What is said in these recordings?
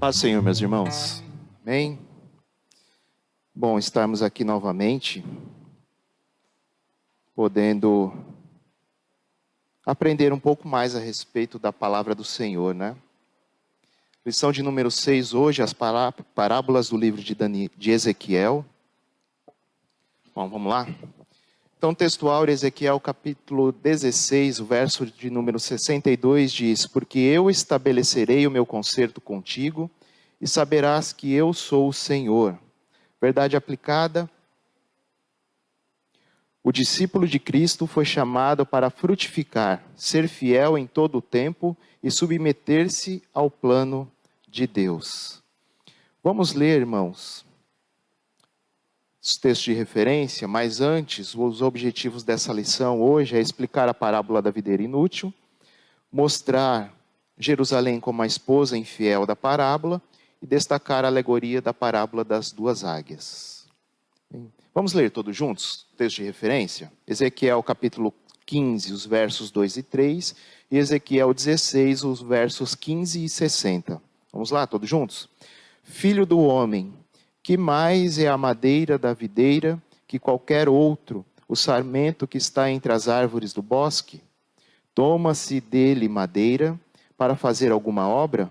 Paz do Senhor, meus irmãos. Amém? Bom estarmos aqui novamente, podendo aprender um pouco mais a respeito da palavra do Senhor, né? Lição de número 6 hoje, as parábolas do livro de Ezequiel. Bom, vamos lá? Então, textual de Ezequiel, capítulo 16, o verso de número 62 diz: Porque eu estabelecerei o meu concerto contigo, e saberás que eu sou o Senhor. Verdade aplicada. O discípulo de Cristo foi chamado para frutificar, ser fiel em todo o tempo e submeter-se ao plano de Deus. Vamos ler, irmãos, os textos de referência, mas antes, os objetivos dessa lição hoje é explicar a parábola da videira inútil, mostrar Jerusalém como a esposa infiel da parábola e destacar a alegoria da parábola das duas águias. Vamos ler todos juntos, texto de referência? Ezequiel capítulo 15, os versos 2 e 3, e Ezequiel 16, os versos 15 e 60. Vamos lá, todos juntos? Filho do homem, que mais é a madeira da videira que qualquer outro, o sarmento que está entre as árvores do bosque? Toma-se dele madeira para fazer alguma obra?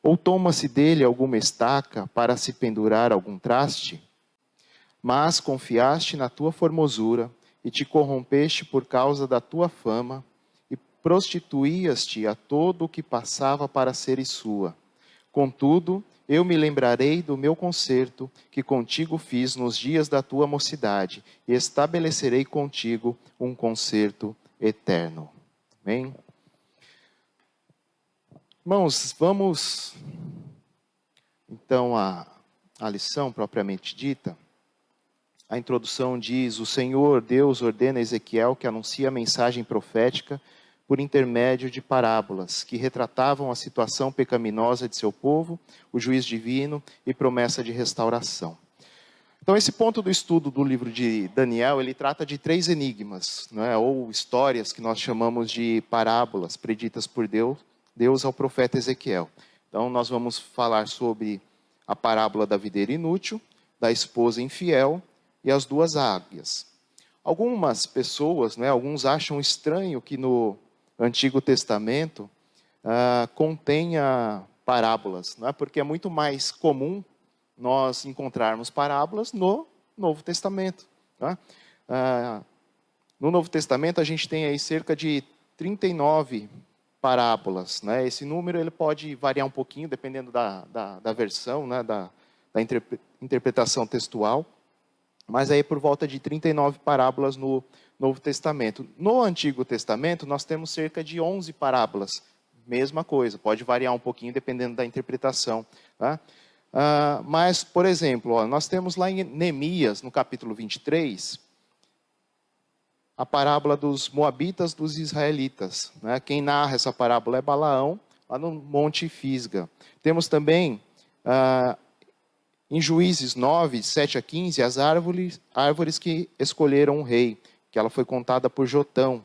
Ou toma-se dele alguma estaca para se pendurar algum traste? Mas confiaste na tua formosura e te corrompeste por causa da tua fama e prostituías-te a todo o que passava para seres sua. Contudo, eu me lembrarei do meu concerto que contigo fiz nos dias da tua mocidade e estabelecerei contigo um concerto eterno. Amém? Irmãos, vamos então à lição propriamente dita. A introdução diz: o Senhor Deus ordena a Ezequiel que anuncie a mensagem profética por intermédio de parábolas, que retratavam a situação pecaminosa de seu povo, o juiz divino e promessa de restauração. Então, esse ponto do estudo do livro de Daniel, ele trata de 3 enigmas, né, ou histórias que nós chamamos de parábolas, preditas por Deus ao profeta Ezequiel. Então, nós vamos falar sobre a parábola da videira inútil, da esposa infiel e as duas águias. Algumas pessoas, né, alguns acham estranho que no Antigo Testamento contenha parábolas, né, porque é muito mais comum nós encontrarmos parábolas no Novo Testamento. Tá? No Novo Testamento a gente tem aí cerca de 39 parábolas. Né? Esse número ele pode variar um pouquinho, dependendo da versão, né, da interpretação textual. Mas aí por volta de 39 parábolas no Novo Testamento. No Antigo Testamento nós temos cerca de 11 parábolas. Mesma coisa, pode variar um pouquinho dependendo da interpretação. Tá? Mas, por exemplo, nós temos lá em Neemias, no capítulo 23, a parábola dos moabitas dos israelitas. Né? Quem narra essa parábola é Balaão, lá no Monte Fisga. Temos também em Juízes 9, 7 a 15, as árvores que escolheram um rei, que ela foi contada por Jotão.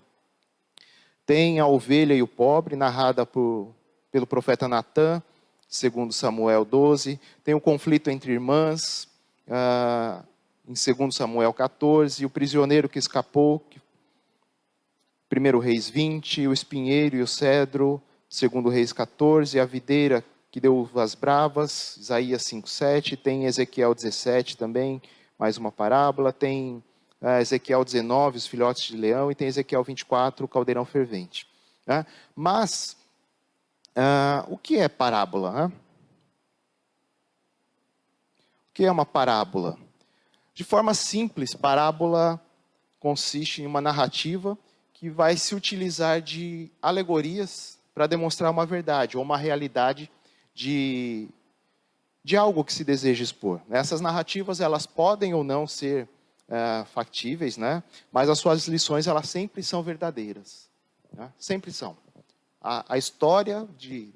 Tem a ovelha e o pobre, narrada pelo profeta Natã, segundo Samuel 12. Tem o conflito entre irmãs, em 2 Samuel 14. O prisioneiro que escapou, 1 Reis 20. O espinheiro e o cedro, 2 Reis 14. A videira que deu uvas bravas, Isaías 5:7, tem Ezequiel 17 também, mais uma parábola, tem Ezequiel 19, os filhotes de leão, e tem Ezequiel 24, o caldeirão fervente. Né? Mas, o que é parábola? Né? O que é uma parábola? De forma simples, parábola consiste em uma narrativa que vai se utilizar de alegorias para demonstrar uma verdade ou uma realidade de algo que se deseja expor. Essas narrativas, elas podem ou não ser factíveis, né? Mas as suas lições, elas sempre são verdadeiras. Né? Sempre são. A história, de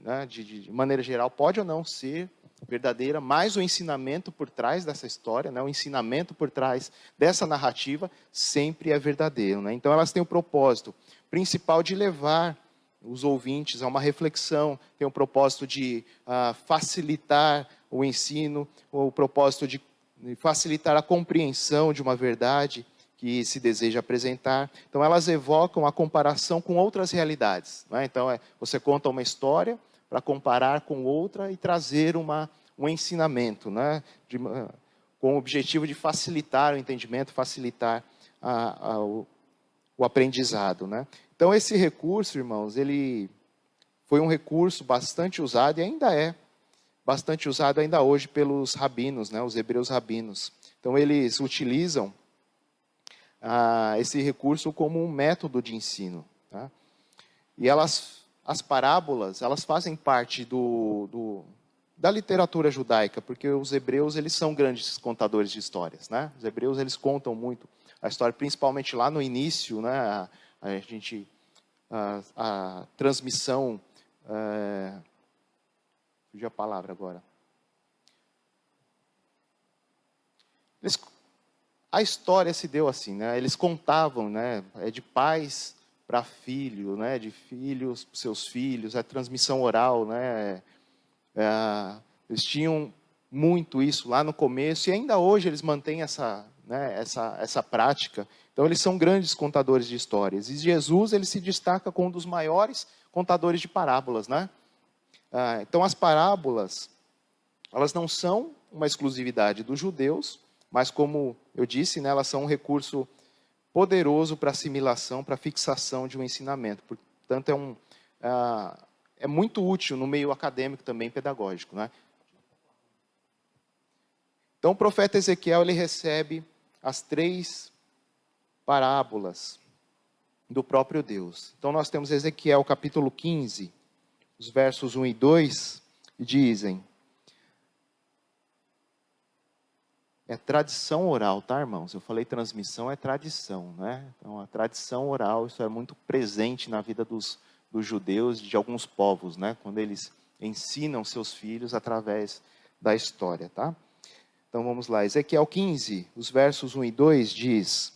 maneira geral, pode ou não ser verdadeira, mas o ensinamento por trás dessa história, né? O ensinamento por trás dessa narrativa, sempre é verdadeiro. Né? Então, elas têm o propósito principal de levar os ouvintes a uma reflexão, tem o propósito de facilitar o ensino, o propósito de facilitar a compreensão de uma verdade que se deseja apresentar. Então, elas evocam a comparação com outras realidades, né? Então, você conta uma história para comparar com outra e trazer um ensinamento, né? Com o objetivo de facilitar o entendimento, facilitar o aprendizado, né? Então, esse recurso, irmãos, ele foi um recurso bastante usado e ainda é bastante usado ainda hoje pelos rabinos, né? Os hebreus rabinos. Então, eles utilizam esse recurso como um método de ensino, tá? E as parábolas, elas fazem parte da literatura judaica, porque os hebreus, eles são grandes contadores de histórias, né? Os hebreus, eles contam muito a história, principalmente lá no início, né? A transmissão, fugiu a palavra agora. A história se deu assim, né? Eles contavam, né? De pais para filho, né? De filhos para seus filhos, a transmissão oral, né? Eles tinham muito isso lá no começo e ainda hoje eles mantêm essa prática. Então eles são grandes contadores de histórias. E Jesus, ele se destaca como um dos maiores contadores de parábolas, né? Então as parábolas, elas não são uma exclusividade dos judeus, mas como eu disse, né, elas são um recurso poderoso para assimilação, para fixação de um ensinamento. Portanto, é muito útil no meio acadêmico também, pedagógico, né? Então o profeta Ezequiel, ele recebe as 3 parábolas do próprio Deus. Então nós temos Ezequiel capítulo 15, os versos 1 e 2, e dizem: é tradição oral, tá, irmãos? Eu falei transmissão, é tradição, né? Então a tradição oral, isso é muito presente na vida dos judeus, de alguns povos, né? Quando eles ensinam seus filhos através da história, tá? Então vamos lá, Ezequiel 15, os versos 1 e 2 diz: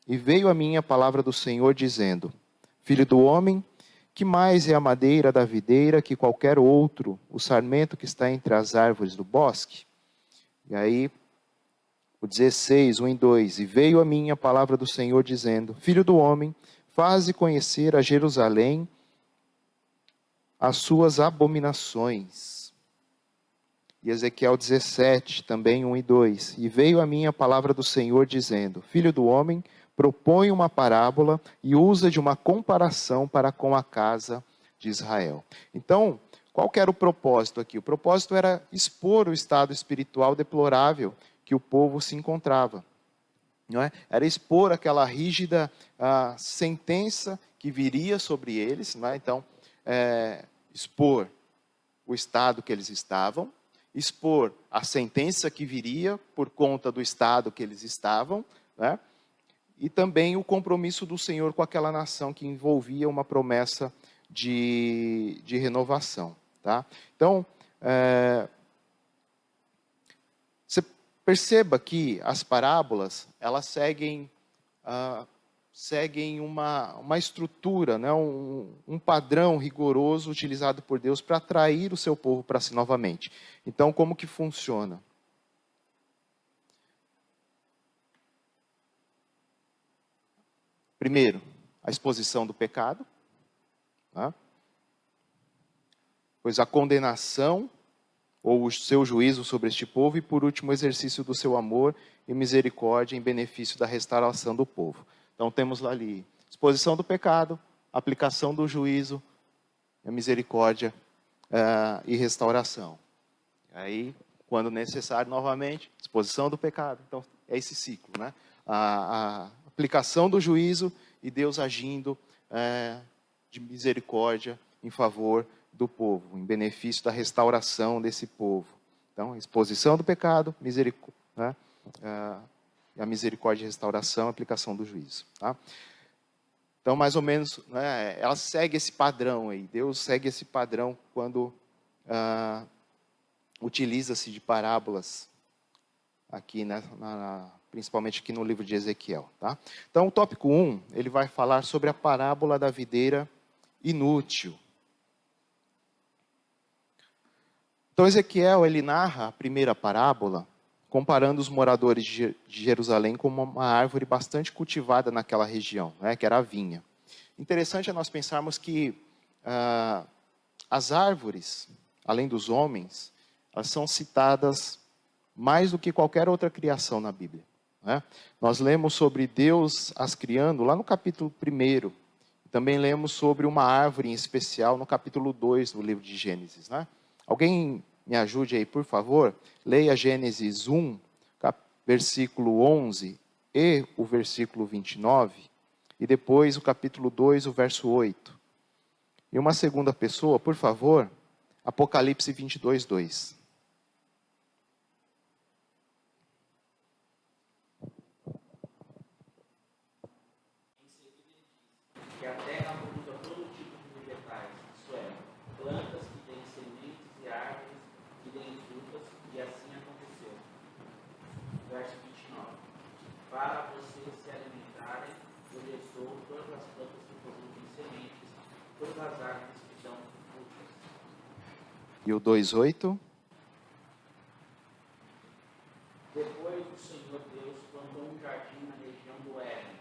e veio a mim a palavra do Senhor dizendo: filho do homem, que mais é a madeira da videira que qualquer outro, o sarmento que está entre as árvores do bosque? E aí, o 16, 1 e 2, e veio a mim a palavra do Senhor dizendo: filho do homem, faze conhecer a Jerusalém as suas abominações. E Ezequiel 17, também 1 e 2, e veio a mim a palavra do Senhor dizendo: filho do homem, propõe uma parábola e usa de uma comparação para com a casa de Israel. Então, qual que era o propósito aqui? O propósito era expor o estado espiritual deplorável que o povo se encontrava. Não é? Era expor aquela rígida sentença que viria sobre eles. Não é? Então, expor o estado que eles estavam, expor a sentença que viria por conta do estado que eles estavam, né? E também o compromisso do Senhor com aquela nação que envolvia uma promessa de renovação. Tá? Então, você perceba que as parábolas, elas seguem uma estrutura, né? um padrão rigoroso utilizado por Deus para atrair o seu povo para si novamente. Então, como que funciona? Primeiro, a exposição do pecado, tá? Pois a condenação ou o seu juízo sobre este povo, e por último, o exercício do seu amor e misericórdia em benefício da restauração do povo. Então temos lá ali, exposição do pecado, aplicação do juízo, a misericórdia e restauração. Aí, quando necessário, novamente, exposição do pecado. Então, é esse ciclo, né? A aplicação do juízo e Deus agindo de misericórdia em favor do povo, em benefício da restauração desse povo. Então, exposição do pecado, né? A misericórdia e restauração, a aplicação do juízo. Tá? Então, mais ou menos, né, ela segue esse padrão aí. Deus segue esse padrão quando utiliza-se de parábolas aqui, né, principalmente aqui no livro de Ezequiel. Tá? Então, o tópico 1, ele vai falar sobre a parábola da videira inútil. Então Ezequiel, ele narra a primeira parábola, comparando os moradores de Jerusalém com uma árvore bastante cultivada naquela região, né, que era a vinha. Interessante é nós pensarmos que as árvores, além dos homens, elas são citadas mais do que qualquer outra criação na Bíblia, né? Nós lemos sobre Deus as criando lá no capítulo 1. Também lemos sobre uma árvore em especial no capítulo 2 do livro de Gênesis, né? Alguém me ajude aí, por favor? Leia Gênesis 1, versículo 11 e o versículo 29. E depois o capítulo 2, o verso 8. E uma segunda pessoa, por favor, Apocalipse 22, 2. Que a terra produza todo tipo de vegetais, isto é, plantas que deem sementes e árvores que deem frutas, e assim aconteceu. Verso 29. Para vocês se alimentarem, eu lhes dou todas as plantas que produzem sementes, todas as árvores que dão frutas. E o 2:8. Depois o Senhor Deus plantou um jardim na região do Éden,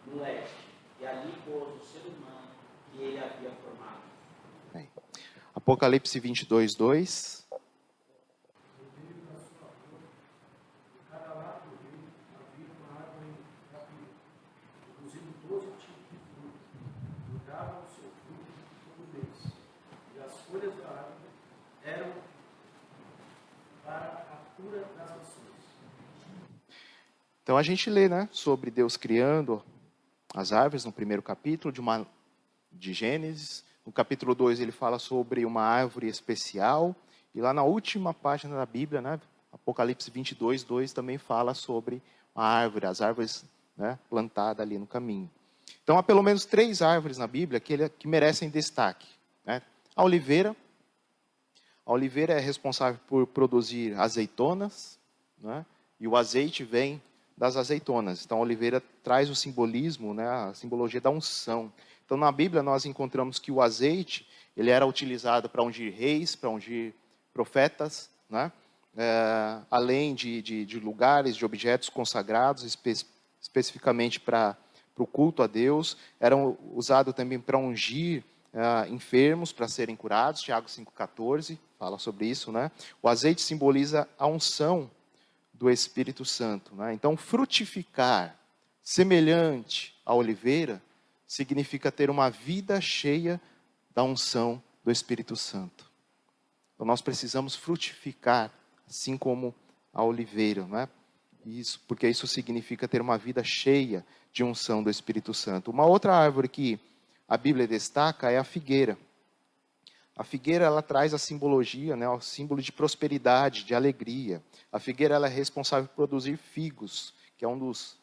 no leste, e ali pôs o ser humano que ele havia formado. Apocalipse 22, 2. Cada lado do rio havia uma árvore da vida, produzindo 12 tipos de fruto, e dava o seu fruto todo mês. E as folhas da árvore eram para a cura das nações. Então a gente lê, né, sobre Deus criando as árvores no primeiro capítulo de Gênesis. No capítulo 2 ele fala sobre uma árvore especial. E lá na última página da Bíblia, né, Apocalipse 22, 2 também fala sobre a árvore, as árvores, né, plantadas ali no caminho. Então há pelo menos 3 árvores na Bíblia que merecem destaque, né? A oliveira é responsável por produzir azeitonas, né, e o azeite vem das azeitonas. Então a oliveira traz o simbolismo, né, a simbologia da unção. Então na Bíblia nós encontramos que o azeite, ele era utilizado para ungir reis, para ungir profetas, né? Além de lugares, de objetos consagrados, especificamente para o culto a Deus, eram usados também para ungir enfermos, para serem curados. Tiago 5,14 fala sobre isso, né? O azeite simboliza a unção do Espírito Santo, né? Então, frutificar, semelhante à oliveira, significa ter uma vida cheia da unção do Espírito Santo. Então, nós precisamos frutificar, assim como a oliveira, né? Isso, porque isso significa ter uma vida cheia de unção do Espírito Santo. Uma outra árvore que a Bíblia destaca é a figueira. A figueira, ela traz a simbologia, né, o símbolo de prosperidade, de alegria. A figueira, ela é responsável por produzir figos, que é um dos...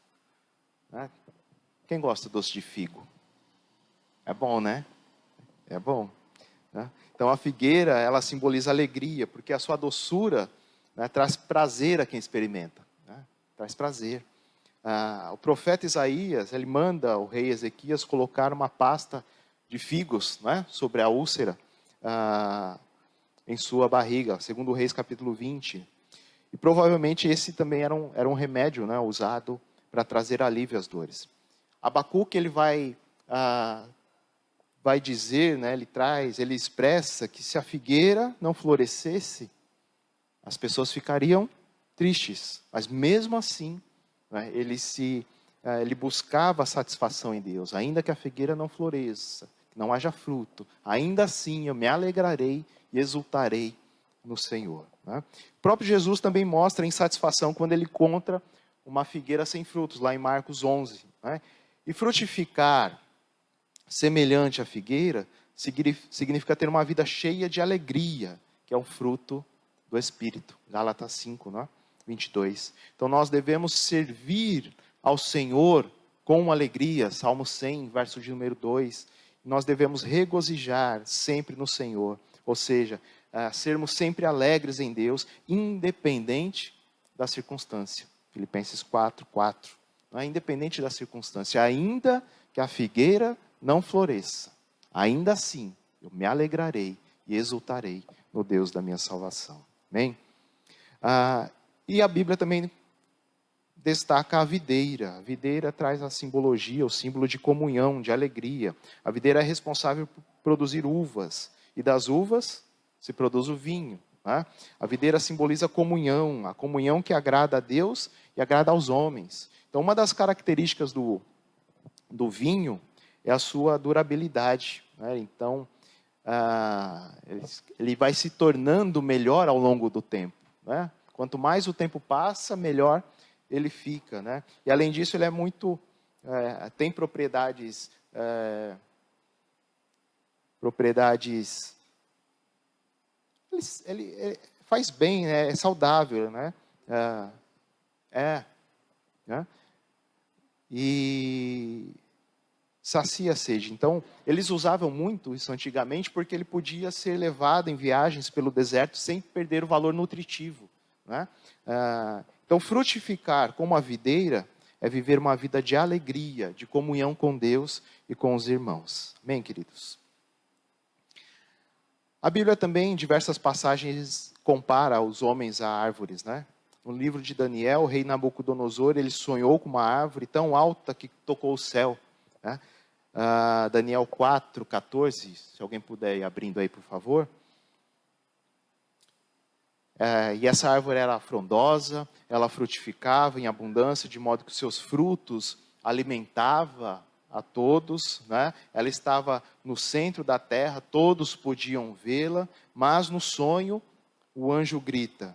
Né? Quem gosta de doce de figo? É bom, né? É bom. Né? Então, a figueira, ela simboliza alegria, porque a sua doçura, né, traz prazer a quem experimenta. Né? Traz prazer. O profeta Isaías, ele manda o rei Ezequias colocar uma pasta de figos, né, sobre a úlcera, em sua barriga, segundo Reis capítulo 20. E provavelmente esse também era um remédio, né, usado para trazer alívio às dores. Abacuque, ele vai dizer, né, ele expressa que se a figueira não florescesse, as pessoas ficariam tristes. Mas mesmo assim, né, ele buscava a satisfação em Deus. Ainda que a figueira não floresça, não haja fruto, ainda assim eu me alegrarei e exultarei no Senhor. Né? O próprio Jesus também mostra insatisfação quando ele encontra uma figueira sem frutos, lá em Marcos 11. Né? E frutificar, semelhante à figueira, significa ter uma vida cheia de alegria, que é o fruto do Espírito. Gálatas 5, né? 22. Então nós devemos servir ao Senhor com alegria. Salmo 100, verso de número 2. Nós devemos regozijar sempre no Senhor. Ou seja, sermos sempre alegres em Deus, independente da circunstância. Filipenses 4, 4. Não é independente da circunstância. Ainda que a figueira não floresça. ainda assim eu me alegrarei e exultarei no Deus da minha salvação. Amém? E a Bíblia também destaca a videira. A videira traz a simbologia, o símbolo de comunhão, de alegria. A videira é responsável por produzir uvas, e das uvas se produz o vinho. Né? A videira simboliza a comunhão que agrada a Deus e agrada aos homens. Então, uma das características do vinho é a sua durabilidade. Né? Então, ele vai se tornando melhor ao longo do tempo. Né? Quanto mais o tempo passa, melhor ele fica. Né? E além disso, ele é muito... tem propriedades... ele faz bem, né? É saudável. Né? Né? E sacia a sede. Então, eles usavam muito isso antigamente porque ele podia ser levado em viagens pelo deserto sem perder o valor nutritivo. Né? Então, frutificar como a videira é viver uma vida de alegria, de comunhão com Deus e com os irmãos. Amém, queridos? A Bíblia também, em diversas passagens, compara os homens a árvores. Né? No livro de Daniel, o rei Nabucodonosor, ele sonhou com uma árvore tão alta que tocou o céu. Né? Daniel 4:14, se alguém puder ir abrindo aí, por favor. E essa árvore era frondosa, ela frutificava em abundância, de modo que os seus frutos alimentava a todos. Né? Ela estava no centro da terra, todos podiam vê-la, mas no sonho o anjo grita: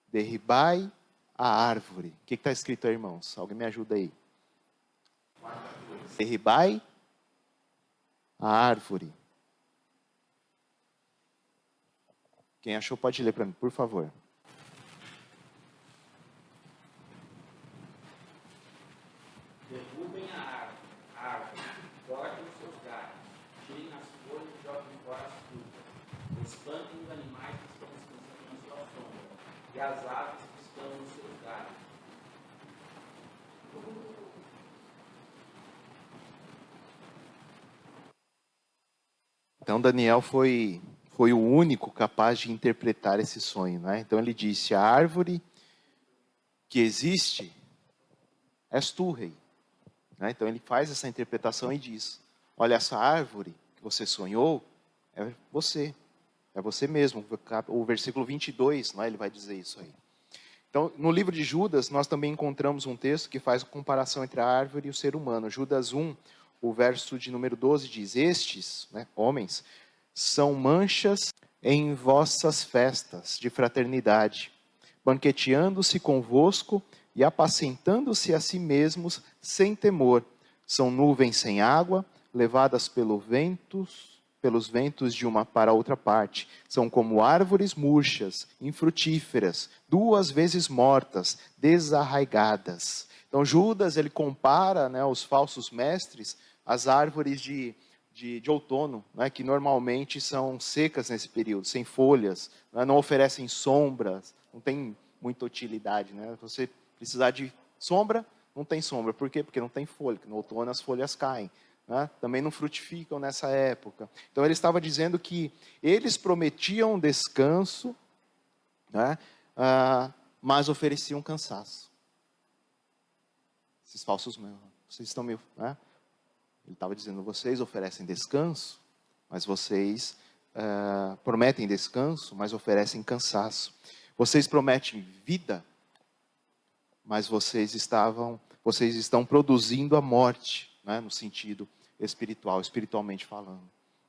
derribai a árvore. O que está escrito aí, irmãos? Alguém me ajuda aí. Derribai a árvore. Quem achou pode ler para mim, por favor. Derrubem a árvore, cortem os seus galhos, tirem as folhas e joguem fora as frutas. Espantem os animais que estão descansando na sua sombra, e as aves que estão nos seus galhos. Então Daniel foi o único capaz de interpretar esse sonho. Né? Então ele disse: a árvore que existe és tu, rei. Né? Então ele faz essa interpretação e diz: olha, essa árvore que você sonhou é você mesmo. O versículo 22, né, ele vai dizer isso aí. Então, no livro de Judas, nós também encontramos um texto que faz a comparação entre a árvore e o ser humano. Judas 1, o verso de número 12 diz: estes, né, homens, são manchas em vossas festas de fraternidade, banqueteando-se convosco e apacentando-se a si mesmos sem temor. São nuvens sem água, levadas pelos ventos de uma para outra parte. São como árvores murchas, infrutíferas, 2 vezes mortas, desarraigadas. Então Judas, ele compara, né, os falsos mestres às árvores de outono, né, que normalmente são secas nesse período, sem folhas, né, não oferecem sombras, não tem muita utilidade. Né? Você precisar de sombra, não tem sombra. Por quê? Porque não tem folha, porque no outono as folhas caem. Né? Também não frutificam nessa época. Então ele estava dizendo que eles prometiam descanso, né? Mas ofereciam cansaço. Esses falsos, vocês estão meio... Né? Ele estava dizendo: vocês oferecem descanso, mas vocês prometem descanso, mas oferecem cansaço. Vocês prometem vida, mas vocês estão produzindo a morte, né, no sentido espiritual, espiritualmente falando.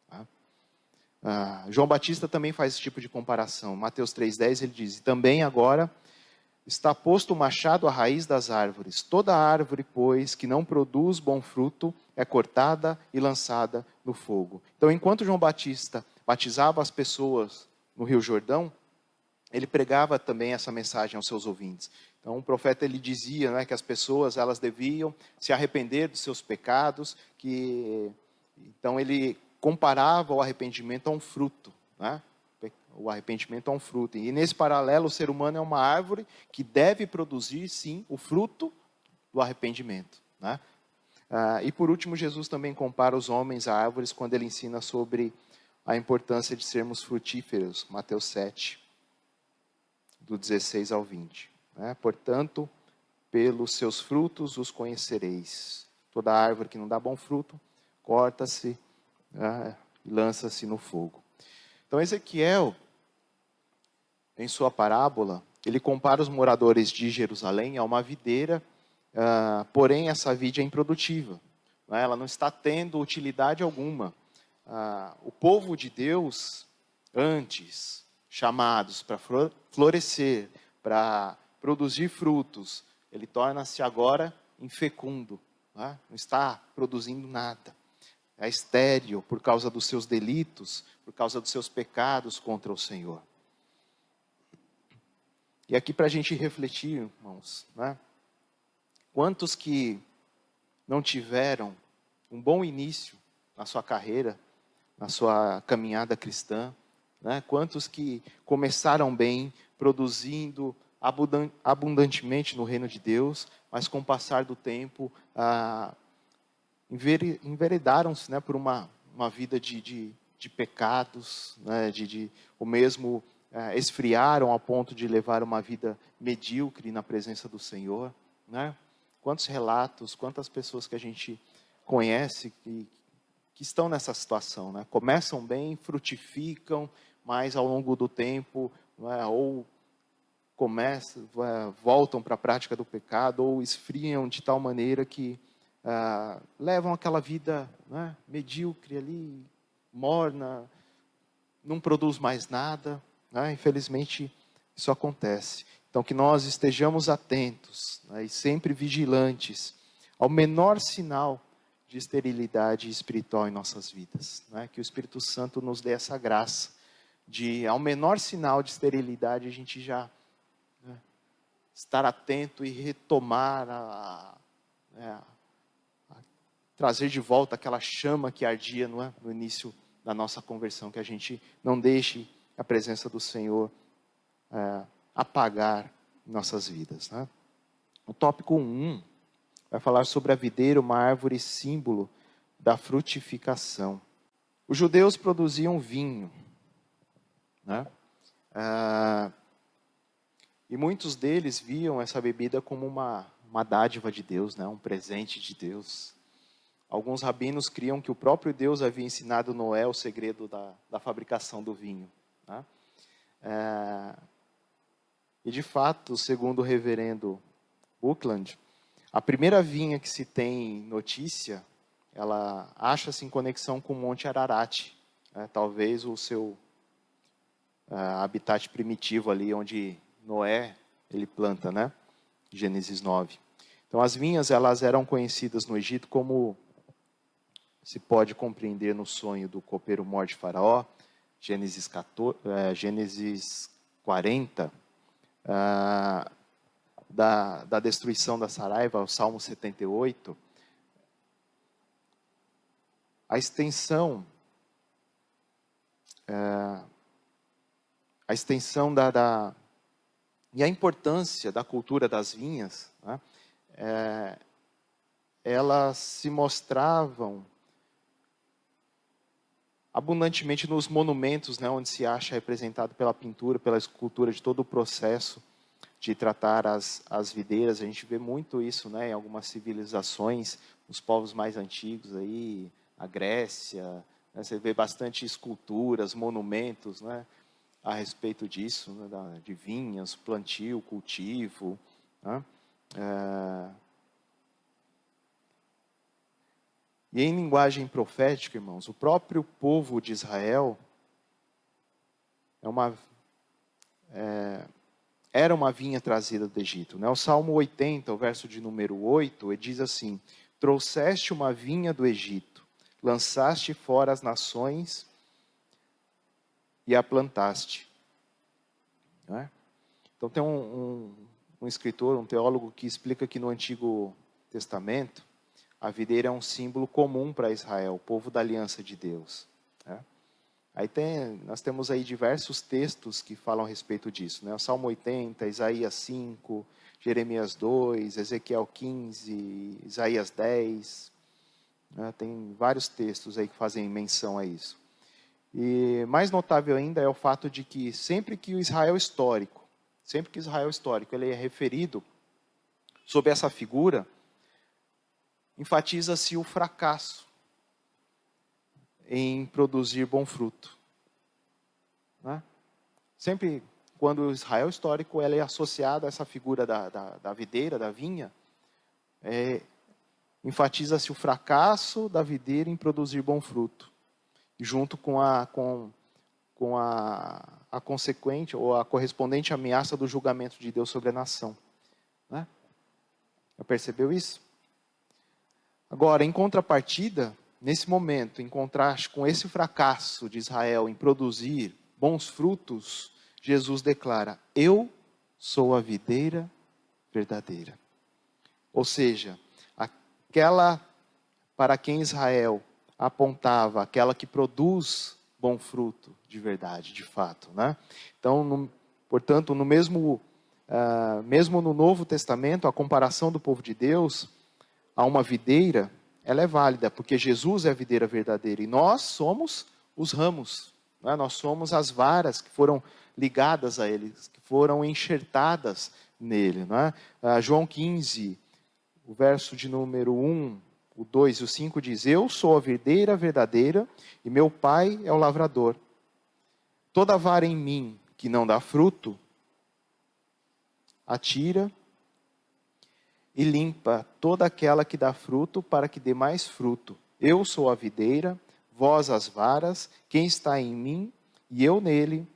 Tá? João Batista também faz esse tipo de comparação. Mateus 3,10 ele diz: e também agora está posto o machado à raiz das árvores. Toda árvore, pois, que não produz bom fruto, é cortada e lançada no fogo. Então, enquanto João Batista batizava as pessoas no Rio Jordão, ele pregava também essa mensagem aos seus ouvintes. Então, o profeta, ele dizia, né, que as pessoas, elas deviam se arrepender dos seus pecados, então ele comparava o arrependimento a um fruto, né? O arrependimento é um fruto. E nesse paralelo, o ser humano é uma árvore que deve produzir, sim, o fruto do arrependimento. Né? E por último, Jesus também compara os homens a árvores quando ele ensina sobre a importância de sermos frutíferos. Mateus 7, do 16 ao 20. Portanto, pelos seus frutos os conhecereis. Toda árvore que não dá bom fruto, corta-se e lança-se no fogo. Então, Ezequiel, em sua parábola, ele compara os moradores de Jerusalém a uma videira, porém essa vide é improdutiva. Ela não está tendo utilidade alguma. O povo de Deus, antes chamados para florescer, para produzir frutos, ele torna-se agora infecundo, não está produzindo nada. É estéril por causa dos seus delitos, por causa dos seus pecados contra o Senhor. E aqui para a gente refletir, irmãos, quantos que não tiveram um bom início na sua carreira, na sua caminhada cristã, quantos que começaram bem, produzindo abundantemente no reino de Deus, mas com o passar do tempo, enveredaram-se por uma vida de pecados, ou mesmo esfriaram ao ponto de levar uma vida medíocre na presença do Senhor. Quantos relatos, quantas pessoas que a gente conhece que estão nessa situação. Começam bem, frutificam, mas ao longo do tempo, ou voltam para a prática do pecado, ou esfriam de tal maneira que levam aquela vida medíocre ali, morna, não produz mais nada. Infelizmente, isso acontece. Então, que nós estejamos atentos e sempre vigilantes ao menor sinal de esterilidade espiritual em nossas vidas. Que o Espírito Santo nos dê essa graça de, ao menor sinal de esterilidade, a gente já estar atento e retomar trazer de volta aquela chama que ardia no início da nossa conversão, que a gente não deixe a presença do Senhor apagar nossas vidas. O tópico 1 vai falar sobre a videira, uma árvore símbolo da frutificação. Os judeus produziam vinho, e muitos deles viam essa bebida como uma dádiva de Deus, um presente de Deus. Alguns rabinos criam que o próprio Deus havia ensinado Noé o segredo da fabricação do vinho. E de fato, segundo o reverendo Buckland, a primeira vinha que se tem notícia, ela acha-se em conexão com o Monte Ararat, talvez o seu habitat primitivo ali, onde Noé ele planta, Gênesis 9. Então as vinhas elas eram conhecidas no Egito como se pode compreender no sonho do copeiro-mor de Faraó, Gênesis 40, da destruição da Saraiva, o Salmo 78, a extensão e a importância da cultura das vinhas, elas se mostravam abundantemente nos monumentos, onde se acha representado pela pintura, pela escultura de todo o processo de tratar as videiras. A gente vê muito isso, em algumas civilizações, nos povos mais antigos aí, a Grécia, você vê bastante esculturas, monumentos, a respeito disso, de vinhas, plantio, cultivo, E em linguagem profética, irmãos, o próprio povo de Israel era uma vinha trazida do Egito. O Salmo 80, o verso de número 8, ele diz assim: trouxeste uma vinha do Egito, lançaste fora as nações e a plantaste. Então tem um escritor, um teólogo que explica que no Antigo Testamento, a videira é um símbolo comum para Israel, o povo da aliança de Deus. Nós temos aí diversos textos que falam a respeito disso. O Salmo 80, Isaías 5, Jeremias 2, Ezequiel 15, Isaías 10. né? Tem vários textos aí que fazem menção a isso. E mais notável ainda é o fato de que sempre que Israel histórico ele é referido sob essa figura, enfatiza-se o fracasso em produzir bom fruto, né? Sempre quando o Israel histórico ele é associado a essa figura da videira, da vinha, enfatiza-se o fracasso da videira em produzir bom fruto, junto com a consequente ou a correspondente ameaça do julgamento de Deus sobre a nação, né? Já percebeu isso? Agora, em contrapartida, nesse momento, em contraste com esse fracasso de Israel em produzir bons frutos, Jesus declara: eu sou a videira verdadeira. Ou seja, aquela para quem Israel apontava, aquela que produz bom fruto de verdade, de fato, né? Então, portanto, mesmo no Novo Testamento, a comparação do povo de Deus a uma videira, ela é válida, porque Jesus é a videira verdadeira e nós somos os ramos, né? Nós somos as varas que foram ligadas a ele, que foram enxertadas nele, né? João 15, o verso de número 1, o 2 e o 5 diz: eu sou a videira verdadeira e meu pai é o lavrador. Toda vara em mim que não dá fruto, atira e limpa toda aquela que dá fruto, para que dê mais fruto. Eu sou a videira, vós as varas, quem está em mim e eu nele,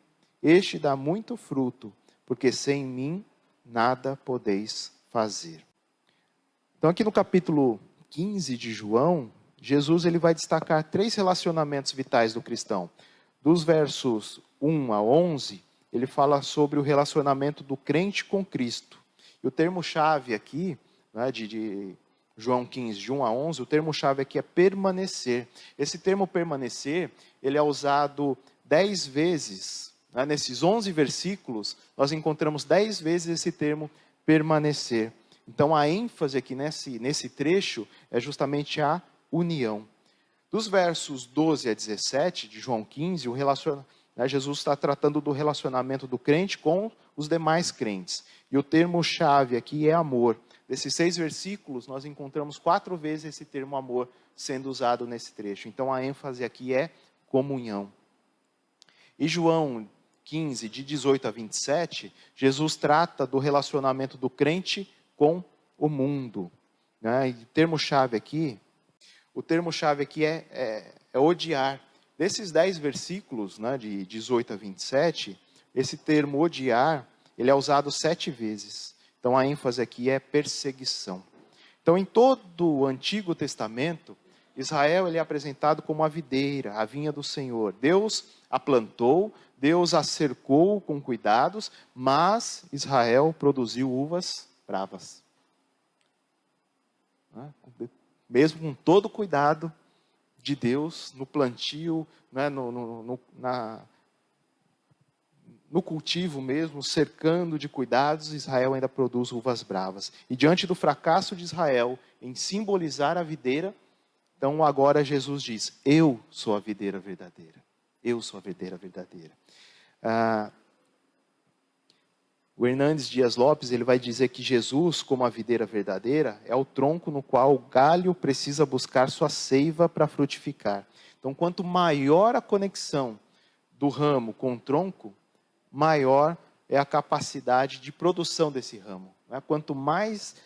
este dá muito fruto, porque sem mim nada podeis fazer. Então aqui no capítulo 15 de João, Jesus ele vai destacar 3 relacionamentos vitais do cristão. Dos versos 1 a 11, ele fala sobre o relacionamento do crente com Cristo. E o termo-chave aqui, né, de João 15, de 1 a 11, o termo-chave aqui é permanecer. Esse termo permanecer, ele é usado 10 vezes. Né, nesses 11 versículos, nós encontramos 10 vezes esse termo permanecer. Então, a ênfase aqui nesse trecho é justamente a união. Dos versos 12 a 17 de João 15, Jesus está tratando do relacionamento do crente com os demais crentes. E o termo-chave aqui é amor. Desses 6 versículos, nós encontramos 4 vezes esse termo amor sendo usado nesse trecho. Então, a ênfase aqui é comunhão. E João 15, de 18 a 27, Jesus trata do relacionamento do crente com o mundo, né? E o termo-chave aqui é odiar. Desses 10 versículos, né, de 18 a 27, esse termo odiar, ele é usado 7 vezes. Então a ênfase aqui é perseguição. Então em todo o Antigo Testamento, Israel ele é apresentado como a videira, a vinha do Senhor. Deus a plantou, Deus a cercou com cuidados, mas Israel produziu uvas bravas. Mesmo com todo o cuidado de Deus no plantio, né, no cultivo mesmo, cercando de cuidados, Israel ainda produz uvas bravas. E diante do fracasso de Israel em simbolizar a videira, então agora Jesus diz: eu sou a videira verdadeira. Eu sou a videira verdadeira. O Hernandes Dias Lopes ele vai dizer que Jesus, como a videira verdadeira, é o tronco no qual o galho precisa buscar sua seiva para frutificar. Então, quanto maior a conexão do ramo com o tronco, maior é a capacidade de produção desse ramo. Quanto mais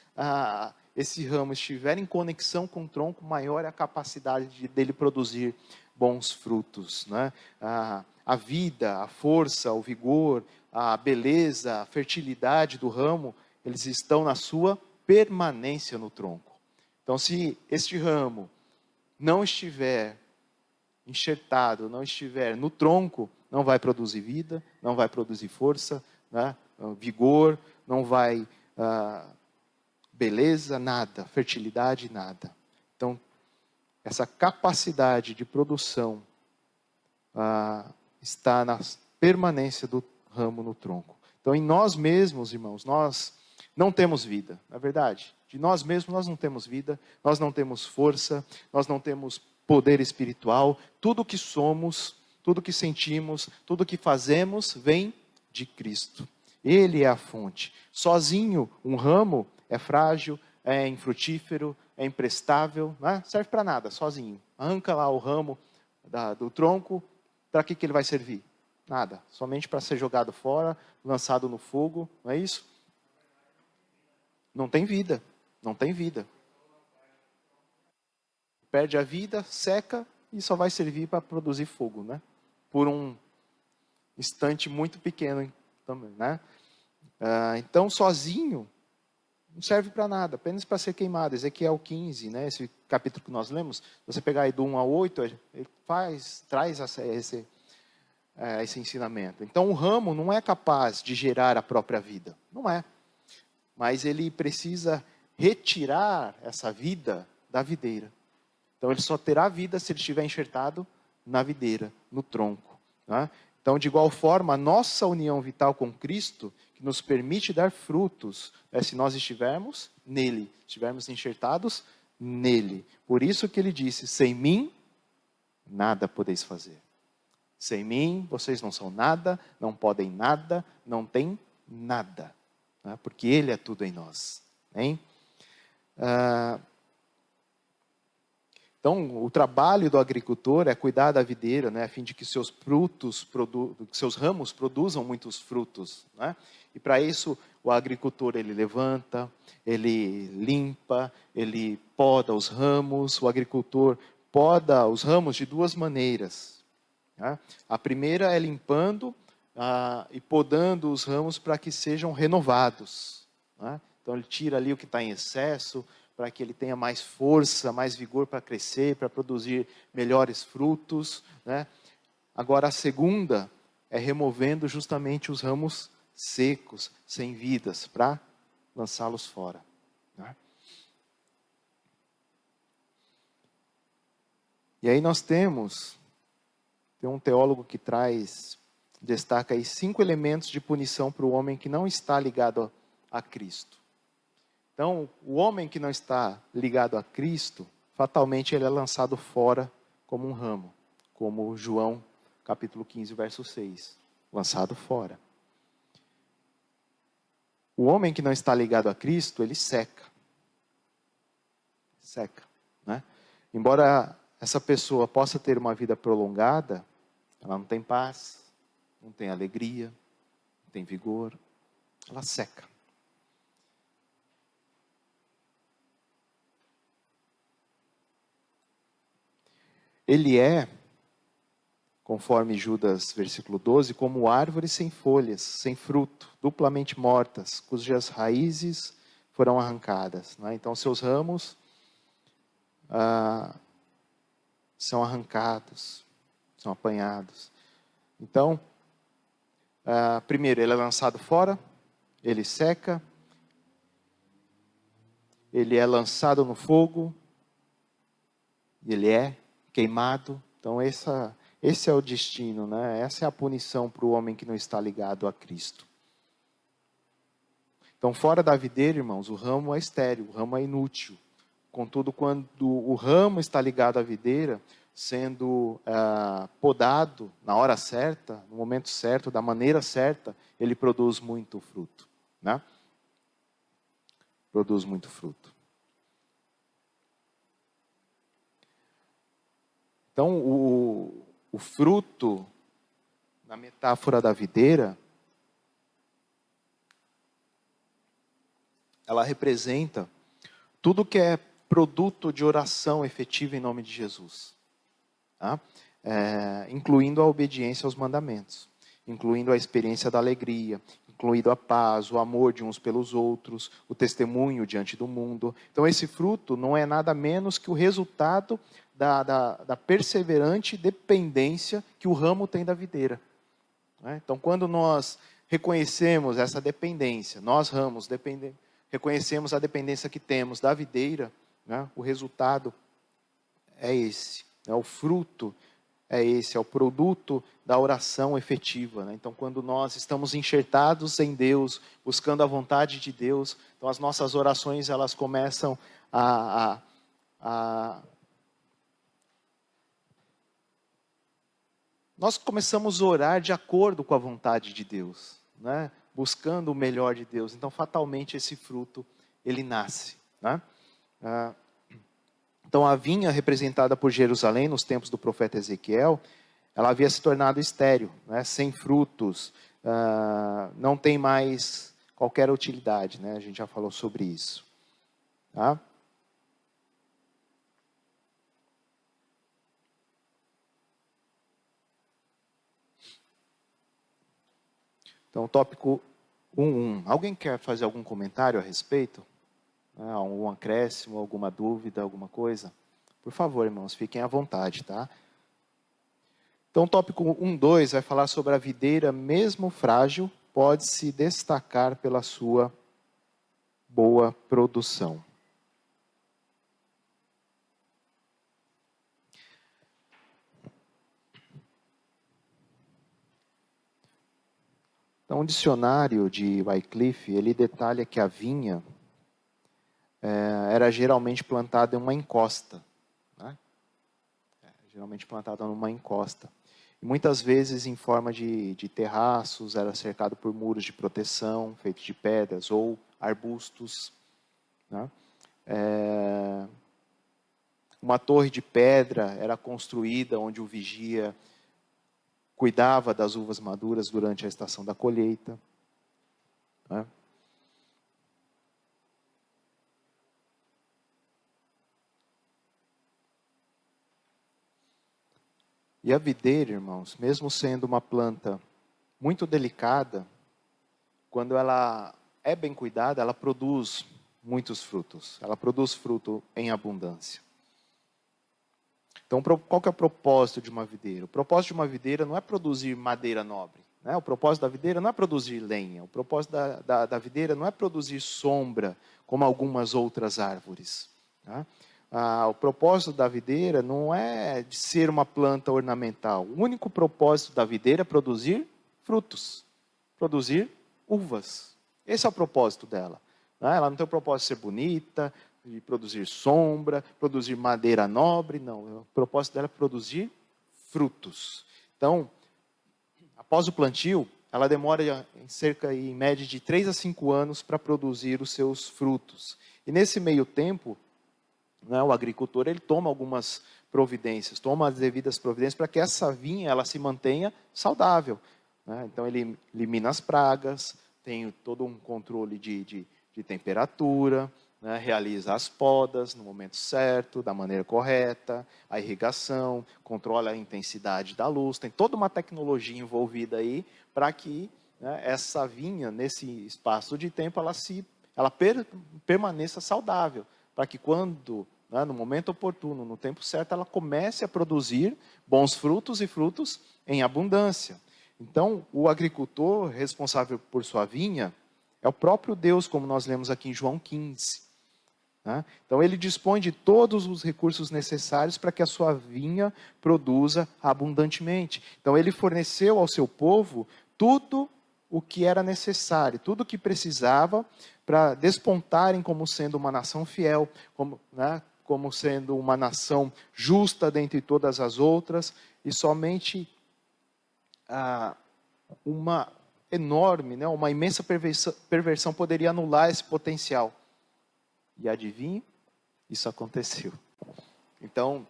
esse ramo estiver em conexão com o tronco, maior é a capacidade dele produzir bons frutos, né? A vida, a força, o vigor, a beleza, a fertilidade do ramo, eles estão na sua permanência no tronco. Então, se este ramo não estiver enxertado, não estiver no tronco, não vai produzir vida, não vai produzir força, né? Vigor, não vai beleza, nada, fertilidade, nada. Então, essa capacidade de produção está na permanência do ramo no tronco. Então, em nós mesmos, irmãos, nós não temos vida, na verdade. De nós mesmos nós não temos vida, nós não temos força, nós não temos poder espiritual. Tudo que somos, tudo que sentimos, tudo que fazemos vem de Cristo. Ele é a fonte. Sozinho, um ramo é frágil, é infrutífero, é imprestável, não é? Serve para nada, sozinho. Arranca lá o ramo do tronco, para que ele vai servir? Nada, somente para ser jogado fora, lançado no fogo, não é isso? Não tem vida, não tem vida. Perde a vida, seca e só vai servir para produzir fogo, né? Por um instante muito pequeno também, né? Então, sozinho, não serve para nada, apenas para ser queimado. Ezequiel 15, né? Esse capítulo que nós lemos, você pegar aí do 1 ao 8, ele traz esse ensinamento. Então, o ramo não é capaz de gerar a própria vida, não é. Mas ele precisa retirar essa vida da videira. Então, ele só terá vida se ele estiver enxertado na videira, no tronco. Né? Então, de igual forma, a nossa união vital com Cristo, que nos permite dar frutos, se nós estivermos nele, estivermos enxertados nele. Por isso que ele disse, sem mim, nada podeis fazer. Sem mim, vocês não são nada, não podem nada, não têm nada. Né? Porque ele é tudo em nós. Hein? Então, o trabalho do agricultor é cuidar da videira, né, a fim de que seus ramos produzam muitos frutos. Né? E para isso, o agricultor ele levanta, ele limpa, ele poda os ramos. O agricultor poda os ramos de duas maneiras. Né? A primeira é limpando e podando os ramos para que sejam renovados. Né? Então, ele tira ali o que está em excesso, para que ele tenha mais força, mais vigor para crescer, para produzir melhores frutos. Né? Agora, a segunda é removendo justamente os ramos secos, sem vidas, para lançá-los fora. Né? E aí nós tem um teólogo que destaca aí 5 elementos de punição para o homem que não está ligado a Cristo. Então, o homem que não está ligado a Cristo, fatalmente ele é lançado fora como um ramo, como João capítulo 15, verso 6, lançado fora. O homem que não está ligado a Cristo, ele seca. Seca, né? Embora essa pessoa possa ter uma vida prolongada, ela não tem paz, não tem alegria, não tem vigor, ela seca. Ele é, conforme Judas, versículo 12, como árvores sem folhas, sem fruto, duplamente mortas, cujas raízes foram arrancadas. Né? Então, seus ramos são arrancados, são apanhados. Então, primeiro, ele é lançado fora, ele seca, ele é lançado no fogo, ele é queimado. Então, esse é o destino, né? Essa é a punição para o homem que não está ligado a Cristo. Então, fora da videira, irmãos, o ramo é estéril, o ramo é inútil. Contudo, quando o ramo está ligado à videira, sendo podado na hora certa, no momento certo, da maneira certa, ele produz muito fruto. Né? Produz muito fruto. Então, o fruto, na metáfora da videira, ela representa tudo que é produto de oração efetiva em nome de Jesus. Tá? Incluindo a obediência aos mandamentos, incluindo a experiência da alegria, incluindo a paz, o amor de uns pelos outros, o testemunho diante do mundo. Então, esse fruto não é nada menos que o resultado da perseverante dependência que o ramo tem da videira. Né? Então, quando nós reconhecemos essa dependência, nós ramos reconhecemos a dependência que temos da videira, né? O resultado é esse. Né? O fruto é esse, é o produto da oração efetiva, né? Então, quando nós estamos enxertados em Deus, buscando a vontade de Deus, então as nossas orações, elas começam a nós começamos a orar de acordo com a vontade de Deus, né? Buscando o melhor de Deus. Então, fatalmente, esse fruto, ele nasce, né? Então, a vinha representada por Jerusalém nos tempos do profeta Ezequiel, ela havia se tornado estéril, né? Sem frutos, não tem mais qualquer utilidade, né? A gente já falou sobre isso. Tá? Então, tópico 1.1. Alguém quer fazer algum comentário a respeito? Algum acréscimo, alguma dúvida, alguma coisa? Por favor, irmãos, fiquem à vontade, tá? Então, tópico 1.2 vai falar sobre a videira, mesmo frágil, pode se destacar pela sua boa produção. Então, o dicionário de Wycliffe, ele detalha que a vinha era geralmente plantada em uma encosta, né? Geralmente plantada numa encosta. E muitas vezes em forma de terraços, era cercado por muros de proteção, feitos de pedras ou arbustos, né? Uma torre de pedra era construída onde o vigia cuidava das uvas maduras durante a estação da colheita, né? E a videira, irmãos, mesmo sendo uma planta muito delicada, quando ela é bem cuidada, ela produz muitos frutos. Ela produz fruto em abundância. Então, qual que é o propósito de uma videira? O propósito de uma videira não é produzir madeira nobre, né? O propósito da videira não é produzir lenha. O propósito da videira não é produzir sombra, como algumas outras árvores, tá? O propósito da videira não é de ser uma planta ornamental. O único propósito da videira é produzir frutos, produzir uvas. Esse é o propósito dela, né? Ela não tem o propósito de ser bonita, de produzir sombra, produzir madeira nobre, não. O propósito dela é produzir frutos. Então, após o plantio, ela demora em média de 3 a 5 anos para produzir os seus frutos. E nesse meio tempo, né, o agricultor ele toma algumas providências, toma as devidas providências para que essa vinha ela se mantenha saudável, né? Então ele elimina as pragas, tem todo um controle de temperatura, né? Realiza as podas no momento certo, da maneira correta, a irrigação, controla a intensidade da luz, tem toda uma tecnologia envolvida aí para que, né, essa vinha, nesse espaço de tempo, ela permaneça saudável, para que quando, né, no momento oportuno, no tempo certo, ela comece a produzir bons frutos e frutos em abundância. Então, o agricultor responsável por sua vinha é o próprio Deus, como nós lemos aqui em João 15. Né? Então, ele dispõe de todos os recursos necessários para que a sua vinha produza abundantemente. Então, ele forneceu ao seu povo tudo o que era necessário, tudo o que precisava para despontarem como sendo uma nação fiel, como sendo uma nação justa dentre todas as outras, e somente uma enorme, né, uma imensa perversão poderia anular esse potencial. E adivinhe, isso aconteceu. Então,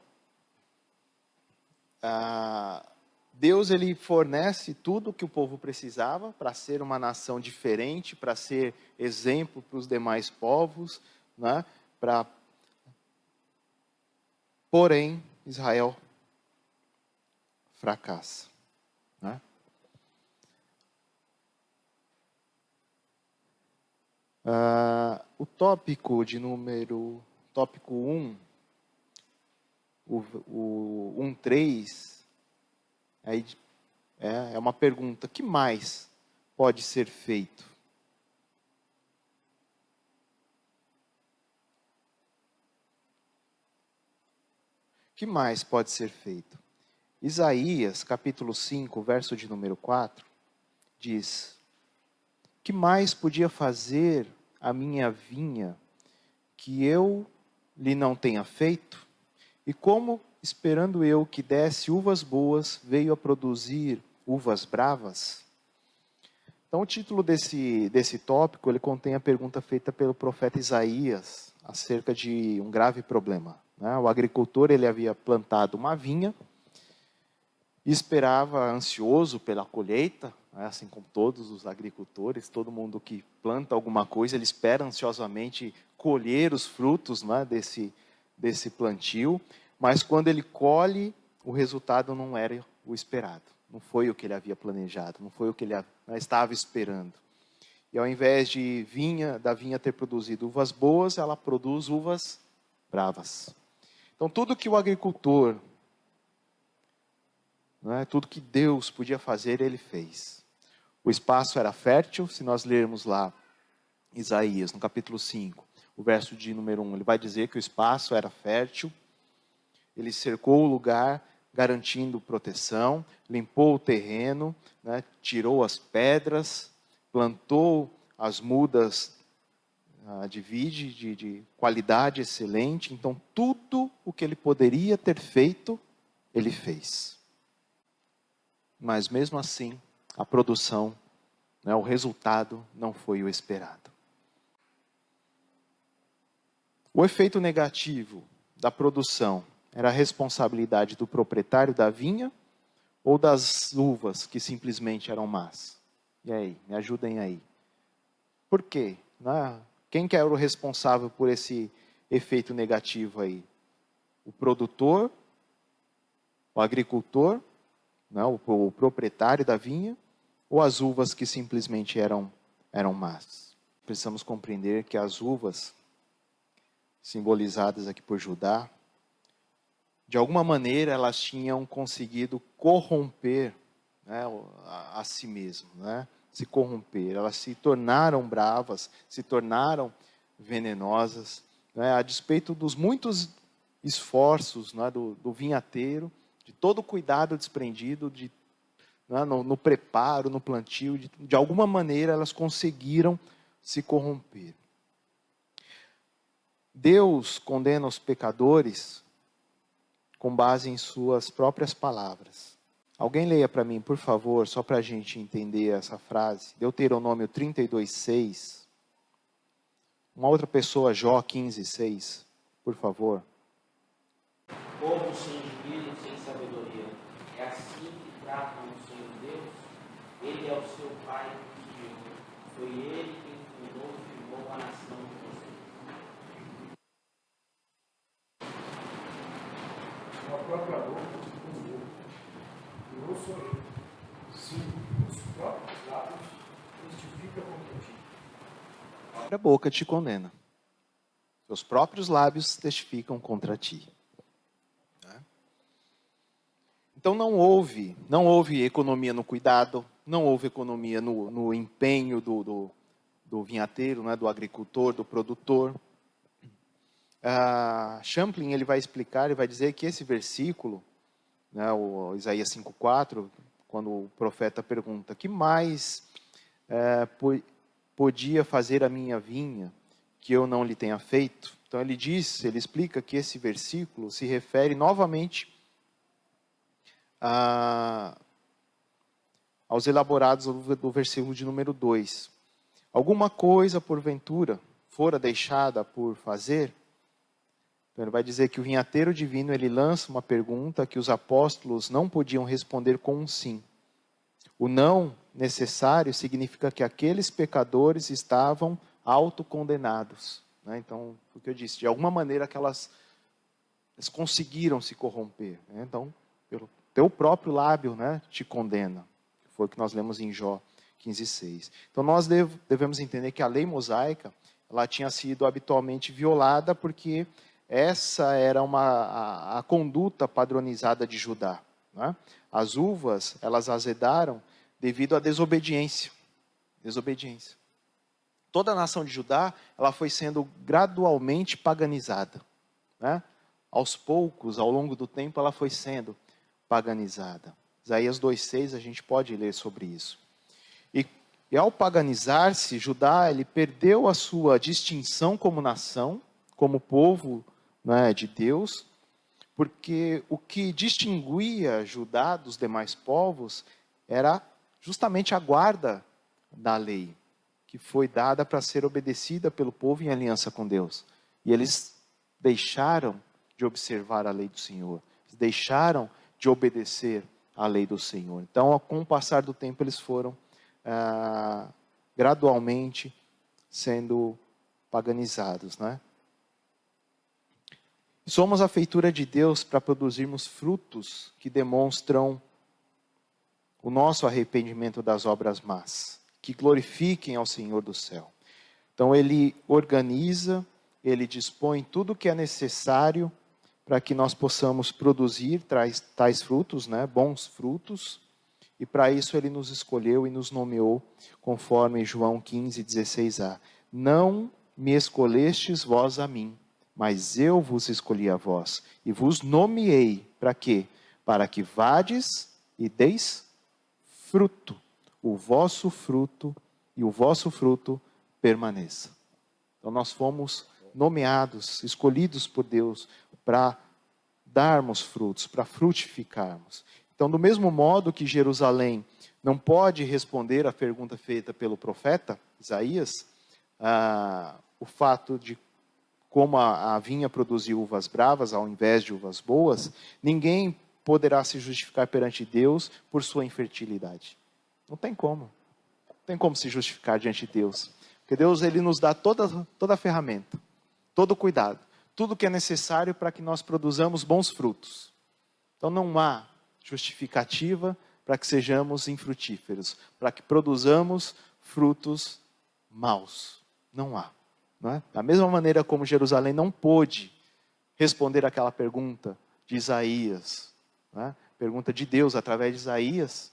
Deus ele fornece tudo o que o povo precisava para ser uma nação diferente, para ser exemplo para os demais povos, né? Porém, Israel fracassa, né? O tópico 1, o 1.3, aí é uma pergunta: o que mais pode ser feito? O que mais pode ser feito? Isaías, capítulo 5, verso de número 4, diz: que mais podia fazer a minha vinha que eu lhe não tenha feito? E como, esperando eu que desse uvas boas, veio a produzir uvas bravas? Então, o título desse tópico, ele contém a pergunta feita pelo profeta Isaías acerca de um grave problema, né? O agricultor, ele havia plantado uma vinha e esperava ansioso pela colheita, né? Assim como todos os agricultores, todo mundo que planta alguma coisa, ele espera ansiosamente colher os frutos, né, desse plantio, mas quando ele colhe, o resultado não era o esperado. Não foi o que ele havia planejado, não foi o que ele estava esperando. E ao invés de da vinha ter produzido uvas boas, ela produz uvas bravas. Então, tudo que o agricultor, tudo que Deus podia fazer, ele fez. O espaço era fértil, se nós lermos lá Isaías, no capítulo 5, o verso de número 1, ele vai dizer que o espaço era fértil, ele cercou o lugar, garantindo proteção, limpou o terreno, né, tirou as pedras, plantou as mudas de vide, de qualidade excelente. Então, tudo o que ele poderia ter feito, ele fez. Mas mesmo assim, a produção, né, o resultado não foi o esperado. O efeito negativo da produção era a responsabilidade do proprietário da vinha ou das uvas que simplesmente eram más? E aí, me ajudem aí. Por quê? Quem que era o responsável por esse efeito negativo aí? O produtor, o agricultor, o proprietário da vinha, ou as uvas que simplesmente eram más? Precisamos compreender que as uvas, simbolizadas aqui por Judá, de alguma maneira elas tinham conseguido corromper, né, a si mesmo, né? Se corromper. Elas se tornaram bravas, se tornaram venenosas, né, a despeito dos muitos esforços, né, do vinhateiro, de todo o cuidado desprendido, no preparo, no plantio, de alguma maneira elas conseguiram se corromper. Deus condena os pecadores com base em suas próprias palavras. Alguém leia para mim, por favor, só para a gente entender essa frase. Deuteronômio 32:6. Uma outra pessoa, Jó 15:6, por favor. Povo sem juízo, sem sabedoria, é assim que tratam o Senhor Deus? Ele é o seu Pai que criou. Foi Ele quem fundou e firmou a nação de vocês. Com a própria boca respondeu: eu não sou eu. Sim, os próprios lábios testificam contra ti. A boca te condena. Seus próprios lábios testificam contra ti. Então não houve economia no cuidado, não houve economia no empenho do vinhateiro, né, do agricultor, do produtor. Champlin, ele vai explicar, ele vai dizer que esse versículo, né, o Isaías 5:4, quando o profeta pergunta, que mais podia fazer a minha vinha que eu não lhe tenha feito? Então ele explica que esse versículo se refere novamente aos elaborados do versículo de número 2. Alguma coisa, porventura, fora deixada por fazer? Então, ele vai dizer que o vinhateiro divino, ele lança uma pergunta que os apóstolos não podiam responder com um sim. O não necessário significa que aqueles pecadores estavam autocondenados, né? Então, o que eu disse, de alguma maneira que elas conseguiram se corromper, né? Então, pelo teu próprio lábio, né, te condena. Foi o que nós lemos em Jó 15:6. Então nós devemos entender que a lei mosaica, ela tinha sido habitualmente violada porque essa era a conduta padronizada de Judá, né? As uvas, elas azedaram devido à desobediência. Desobediência. Toda a nação de Judá, ela foi sendo gradualmente paganizada, né? Aos poucos, ao longo do tempo, ela foi sendo paganizada. Isaías 2,6 a gente pode ler sobre isso. E ao paganizar-se, Judá ele perdeu a sua distinção como nação, como povo, né, de Deus, porque o que distinguia Judá dos demais povos era justamente a guarda da lei, que foi dada para ser obedecida pelo povo em aliança com Deus. E eles deixaram de observar a lei do Senhor, deixaram de obedecer à lei do Senhor. Então, com o passar do tempo, eles foram gradualmente sendo paganizados, né? Somos a feitura de Deus para produzirmos frutos que demonstram o nosso arrependimento das obras más, que glorifiquem ao Senhor do céu. Então ele organiza, ele dispõe tudo o que é necessário para que nós possamos produzir tais frutos, né, bons frutos, e para isso ele nos escolheu e nos nomeou, conforme João 15:16a. Não me escolhestes vós a mim, mas eu vos escolhi a vós, e vos nomeei, para quê? Para que vades e deis fruto, o vosso fruto, e o vosso fruto permaneça. Então nós fomos nomeados, escolhidos por Deus, para darmos frutos, para frutificarmos. Então, do mesmo modo que Jerusalém não pode responder à pergunta feita pelo profeta Isaías, o fato de como a vinha produzir uvas bravas ao invés de uvas boas, ninguém poderá se justificar perante Deus por sua infertilidade. Não tem como. Não tem como se justificar diante de Deus. Porque Deus ele nos dá toda a ferramenta, todo o cuidado, tudo que é necessário para que nós produzamos bons frutos. Então não há justificativa para que sejamos infrutíferos, para que produzamos frutos maus. Não há. Não é? Da mesma maneira como Jerusalém não pôde responder aquela pergunta de Isaías, não é? Pergunta de Deus através de Isaías,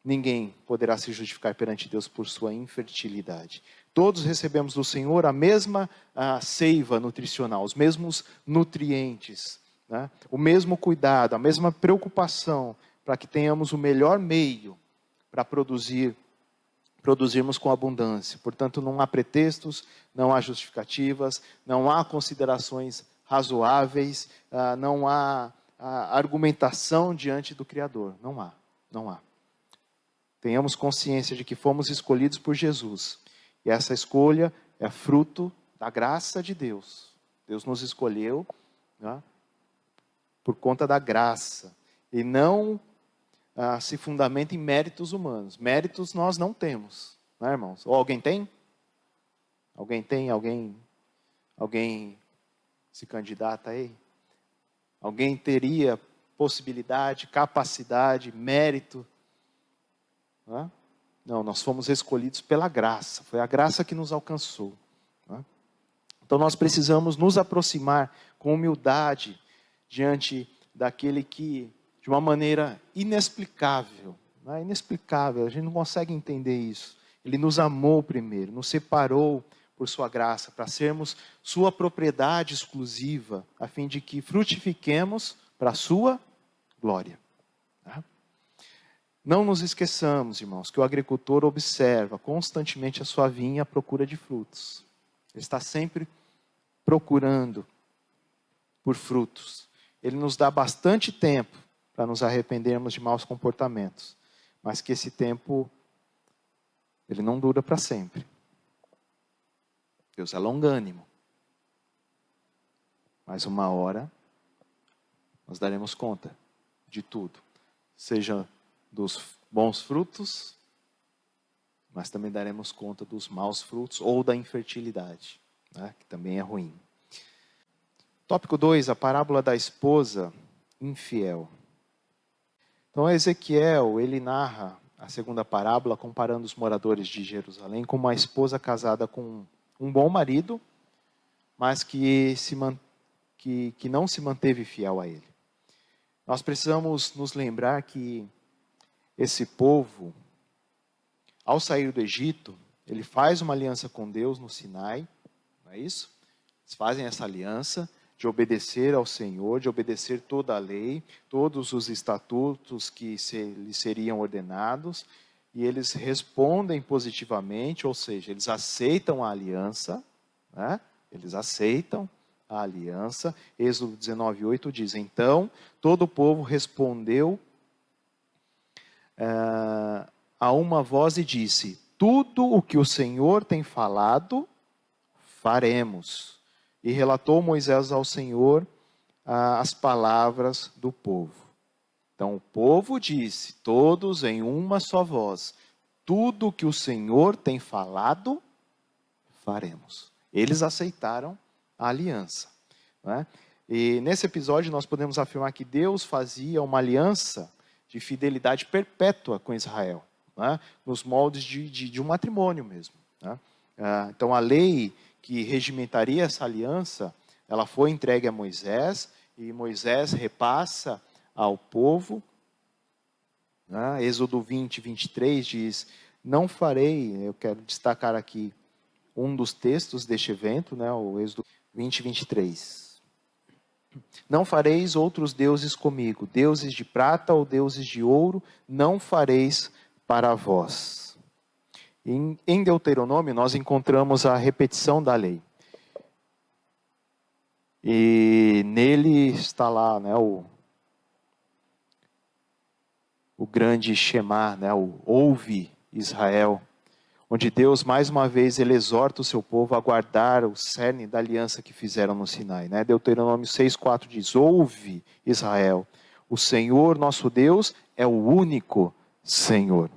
ninguém poderá se justificar perante Deus por sua infertilidade. Todos recebemos do Senhor a mesma seiva nutricional, os mesmos nutrientes, né? O mesmo cuidado, a mesma preocupação para que tenhamos o melhor meio para produzirmos com abundância. Portanto, não há pretextos, não há justificativas, não há considerações razoáveis, não há argumentação diante do Criador. Não há, não há. Tenhamos consciência de que fomos escolhidos por Jesus. E essa escolha é fruto da graça de Deus. Deus nos escolheu, né, por conta da graça. E não se fundamenta em méritos humanos. Méritos nós não temos, né, irmãos? Ou alguém tem? Alguém tem? Alguém se candidata aí? Alguém teria possibilidade, capacidade, mérito? Não, nós fomos escolhidos pela graça. Foi a graça que nos alcançou. Então nós precisamos nos aproximar com humildade diante daquele que, de uma maneira inexplicável, inexplicável, a gente não consegue entender isso. Ele nos amou primeiro, nos separou por sua graça, para sermos sua propriedade exclusiva, a fim de que frutifiquemos para a sua glória. Não nos esqueçamos, irmãos, que o agricultor observa constantemente a sua vinha à procura de frutos. Ele está sempre procurando por frutos. Ele nos dá bastante tempo para nos arrependermos de maus comportamentos. Mas que esse tempo, ele não dura para sempre. Deus é longânimo. Mas uma hora, nós daremos conta de tudo. Seja dos bons frutos, mas também daremos conta dos maus frutos ou da infertilidade, né, que também é ruim. Tópico 2, a parábola da esposa infiel. Então Ezequiel, ele narra a segunda parábola comparando os moradores de Jerusalém com uma esposa casada com um bom marido, mas que não se manteve fiel a ele. Nós precisamos nos lembrar que esse povo, ao sair do Egito, ele faz uma aliança com Deus no Sinai, não é isso? Eles fazem essa aliança, de obedecer ao Senhor, de obedecer toda a lei, todos os estatutos que lhes seriam ordenados, e eles respondem positivamente, ou seja, eles aceitam a aliança, né? Eles aceitam a aliança. Êxodo 19:8 diz: então todo o povo respondeu a uma voz e disse: tudo o que o Senhor tem falado, faremos. E relatou Moisés ao Senhor as palavras do povo. Então o povo disse, todos em uma só voz: tudo o que o Senhor tem falado, faremos. Eles aceitaram a aliança, né? E nesse episódio nós podemos afirmar que Deus fazia uma aliança de fidelidade perpétua com Israel, né? Nos moldes de um matrimônio mesmo, né? Então a lei que regimentaria essa aliança, ela foi entregue a Moisés, e Moisés repassa ao povo, né? Êxodo 20:23 diz: não farei, eu quero destacar aqui um dos textos deste evento, né? O Êxodo 20:23. Não fareis outros deuses comigo, deuses de prata ou deuses de ouro, não fareis para vós. Em Deuteronômio nós encontramos a repetição da lei. E nele está lá, né, o grande Shema, né, o ouve Israel, onde Deus mais uma vez ele exorta o seu povo a guardar o cerne da aliança que fizeram no Sinai, né? Deuteronômio 6:4 diz: ouve Israel, o Senhor nosso Deus é o único Senhor.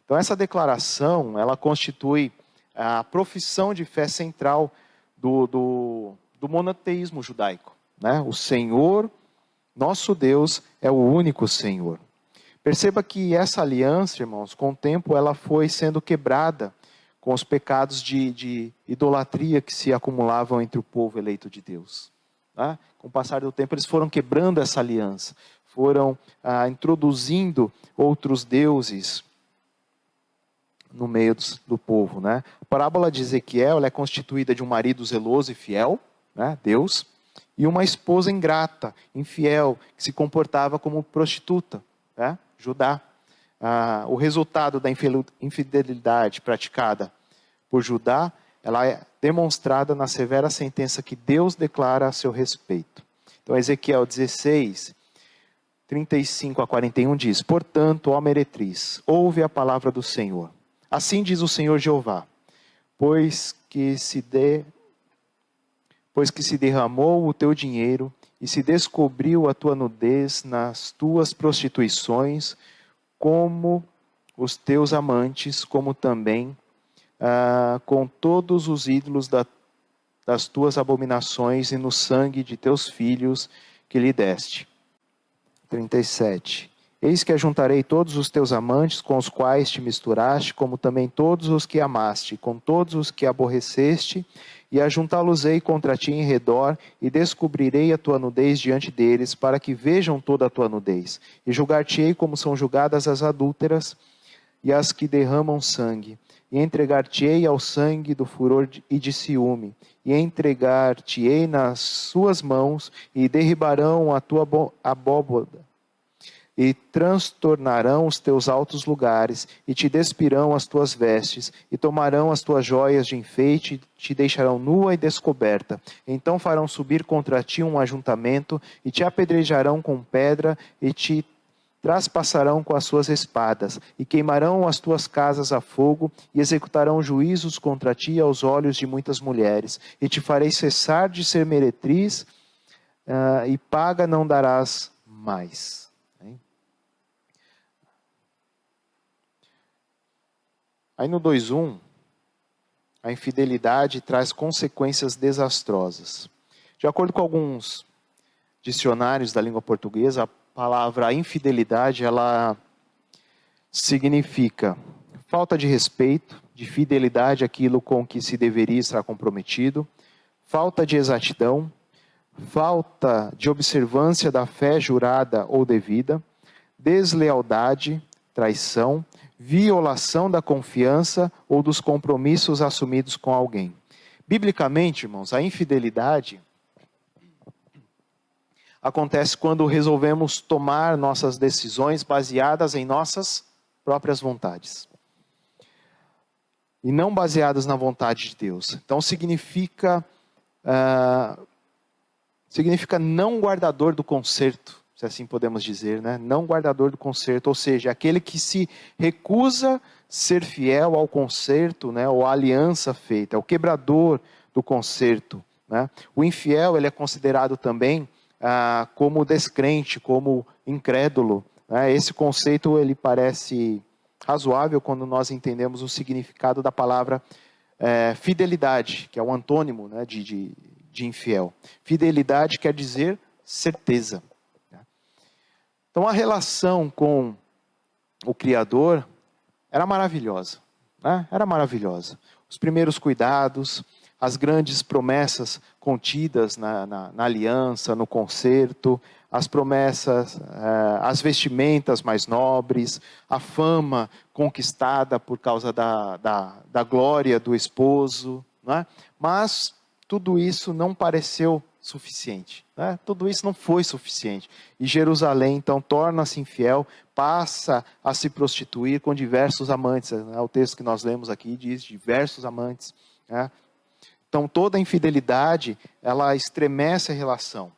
Então essa declaração, ela constitui a profissão de fé central do monoteísmo judaico, né? O Senhor nosso Deus é o único Senhor. Perceba que essa aliança, irmãos, com o tempo ela foi sendo quebrada com os pecados de idolatria que se acumulavam entre o povo eleito de Deus, né? Com o passar do tempo eles foram quebrando essa aliança, foram introduzindo outros deuses no meio do povo, né? A parábola de Ezequiel ela é constituída de um marido zeloso e fiel, né, Deus, e uma esposa ingrata, infiel, que se comportava como prostituta, né? Judá. O resultado da infidelidade praticada por Judá, ela é demonstrada na severa sentença que Deus declara a seu respeito. Então, Ezequiel 16, 35-41 diz: portanto, ó meretriz, ouve a palavra do Senhor. Assim diz o Senhor Jeová, pois que se derramou o teu dinheiro e se descobriu a tua nudez nas tuas prostituições, como os teus amantes, como também com todos os ídolos das tuas abominações e no sangue de teus filhos que lhe deste. 37. Eis que ajuntarei todos os teus amantes com os quais te misturaste, como também todos os que amaste, com todos os que aborreceste, e ajuntá-los-ei contra ti em redor, e descobrirei a tua nudez diante deles, para que vejam toda a tua nudez. E julgar-te-ei como são julgadas as adúlteras e as que derramam sangue. E entregar-te-ei ao sangue do furor e de ciúme. E entregar-te-ei nas suas mãos, e derribarão a tua abóbada. E transtornarão os teus altos lugares, e te despirão as tuas vestes, e tomarão as tuas joias de enfeite, e te deixarão nua e descoberta. Então farão subir contra ti um ajuntamento, e te apedrejarão com pedra, e te traspassarão com as suas espadas, e queimarão as tuas casas a fogo, e executarão juízos contra ti aos olhos de muitas mulheres. E te farei cessar de ser meretriz, e paga não darás mais. Aí no 2:1, a infidelidade traz consequências desastrosas. De acordo com alguns dicionários da língua portuguesa, a palavra infidelidade, ela significa falta de respeito, de fidelidade àquilo com que se deveria estar comprometido, falta de exatidão, falta de observância da fé jurada ou devida, deslealdade, traição, violação da confiança ou dos compromissos assumidos com alguém. Biblicamente, irmãos, a infidelidade, acontece quando resolvemos tomar nossas decisões baseadas em nossas próprias vontades. E não baseadas na vontade de Deus. Então significa não guardador do concerto, se assim podemos dizer, né? Não guardador do concerto, ou seja, aquele que se recusa ser fiel ao concerto, né? Ou à aliança feita, é o quebrador do concerto, né? O infiel, ele é considerado também como descrente, como incrédulo, né? Esse conceito, ele parece razoável quando nós entendemos o significado da palavra fidelidade, que é o antônimo, né, de infiel. Fidelidade quer dizer certeza. Então a relação com o Criador era maravilhosa, né? Era maravilhosa. Os primeiros cuidados, as grandes promessas contidas na aliança, no concerto, as promessas, as vestimentas mais nobres, a fama conquistada por causa da glória do esposo, né? Mas tudo isso não pareceu suficiente, né? Tudo isso não foi suficiente. E Jerusalém, então, torna-se infiel, passa a se prostituir com diversos amantes, né? O texto que nós lemos aqui diz diversos amantes, né? Então, toda infidelidade, ela estremece a relação,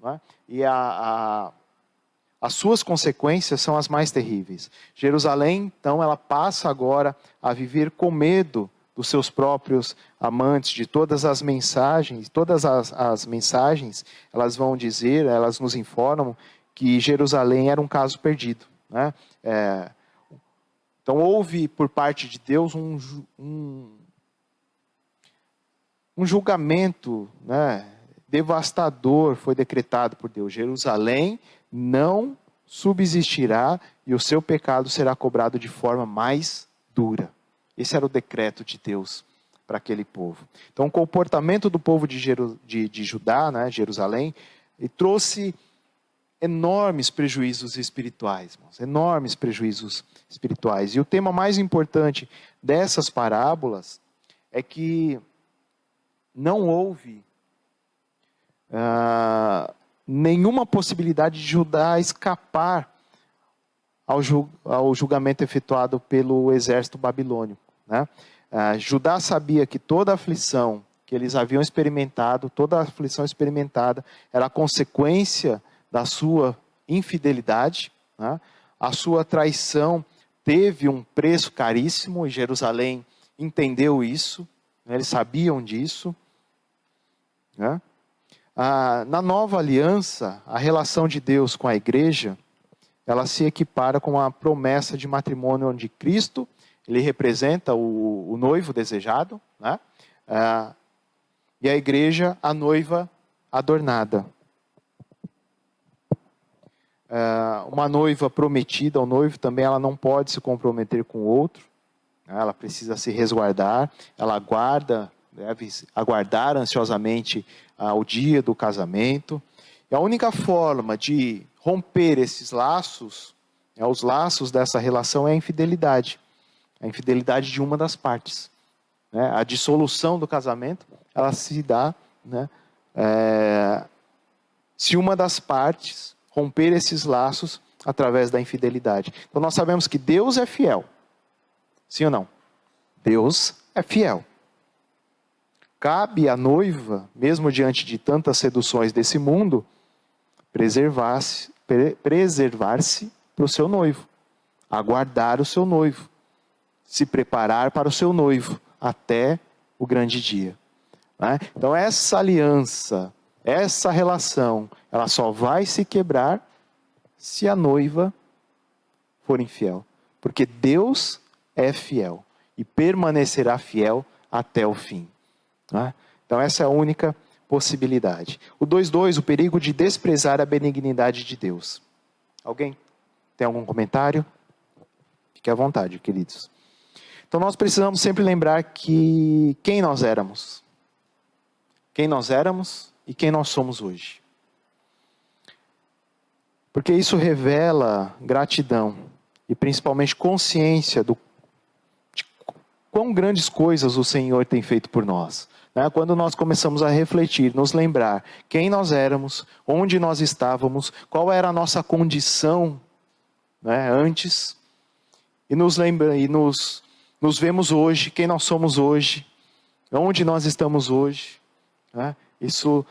né? E as suas consequências são as mais terríveis. Jerusalém, então, ela passa agora a viver com medo dos seus próprios amantes, de todas as mensagens. Todas as mensagens, elas vão dizer, elas nos informam que Jerusalém era um caso perdido, né? Então, houve por parte de Deus um julgamento, né, devastador foi decretado por Deus. Jerusalém não subsistirá e o seu pecado será cobrado de forma mais dura. Esse era o decreto de Deus para aquele povo. Então o comportamento do povo de Judá, né, Jerusalém, trouxe enormes prejuízos espirituais, irmãos, enormes prejuízos espirituais. E o tema mais importante dessas parábolas é que não houve nenhuma possibilidade de Judá escapar ao julgamento efetuado pelo exército babilônico, né? Judá sabia que toda aflição que eles haviam experimentado, toda a aflição experimentada, era a consequência da sua infidelidade, né? A sua traição teve um preço caríssimo, e Jerusalém entendeu isso, né? Eles sabiam disso, né? Na nova aliança, a relação de Deus com a igreja, ela se equipara com a promessa de matrimônio onde Cristo, ele representa o noivo desejado, né? E a igreja, a noiva adornada. Uma noiva prometida ao noivo também, ela não pode se comprometer com o outro, né? Ela precisa se resguardar, ela deve aguardar ansiosamente o dia do casamento. E a única forma de romper esses laços, os laços dessa relação, é a infidelidade de uma das partes, né? A dissolução do casamento, ela se dá, né, se uma das partes romper esses laços através da infidelidade. Então nós sabemos que Deus é fiel, sim ou não? Deus é fiel. Cabe à noiva, mesmo diante de tantas seduções desse mundo, preservar-se para o seu noivo, aguardar o seu noivo, se preparar para o seu noivo até o grande dia, né? Então essa aliança, essa relação, ela só vai se quebrar se a noiva for infiel, porque Deus é fiel e permanecerá fiel até o fim, né? Então essa é a única possibilidade. O 2.2, o perigo de desprezar a benignidade de Deus. Alguém tem algum comentário? Fique à vontade, queridos. Então nós precisamos sempre lembrar que quem nós éramos e quem nós somos hoje. Porque isso revela gratidão e principalmente consciência de quão grandes coisas o Senhor tem feito por nós. né? Quando nós começamos a refletir, nos lembrar quem nós éramos, onde nós estávamos, qual era a nossa condição, né, antes, e nos vemos hoje, quem nós somos hoje, onde nós estamos hoje, né? Isso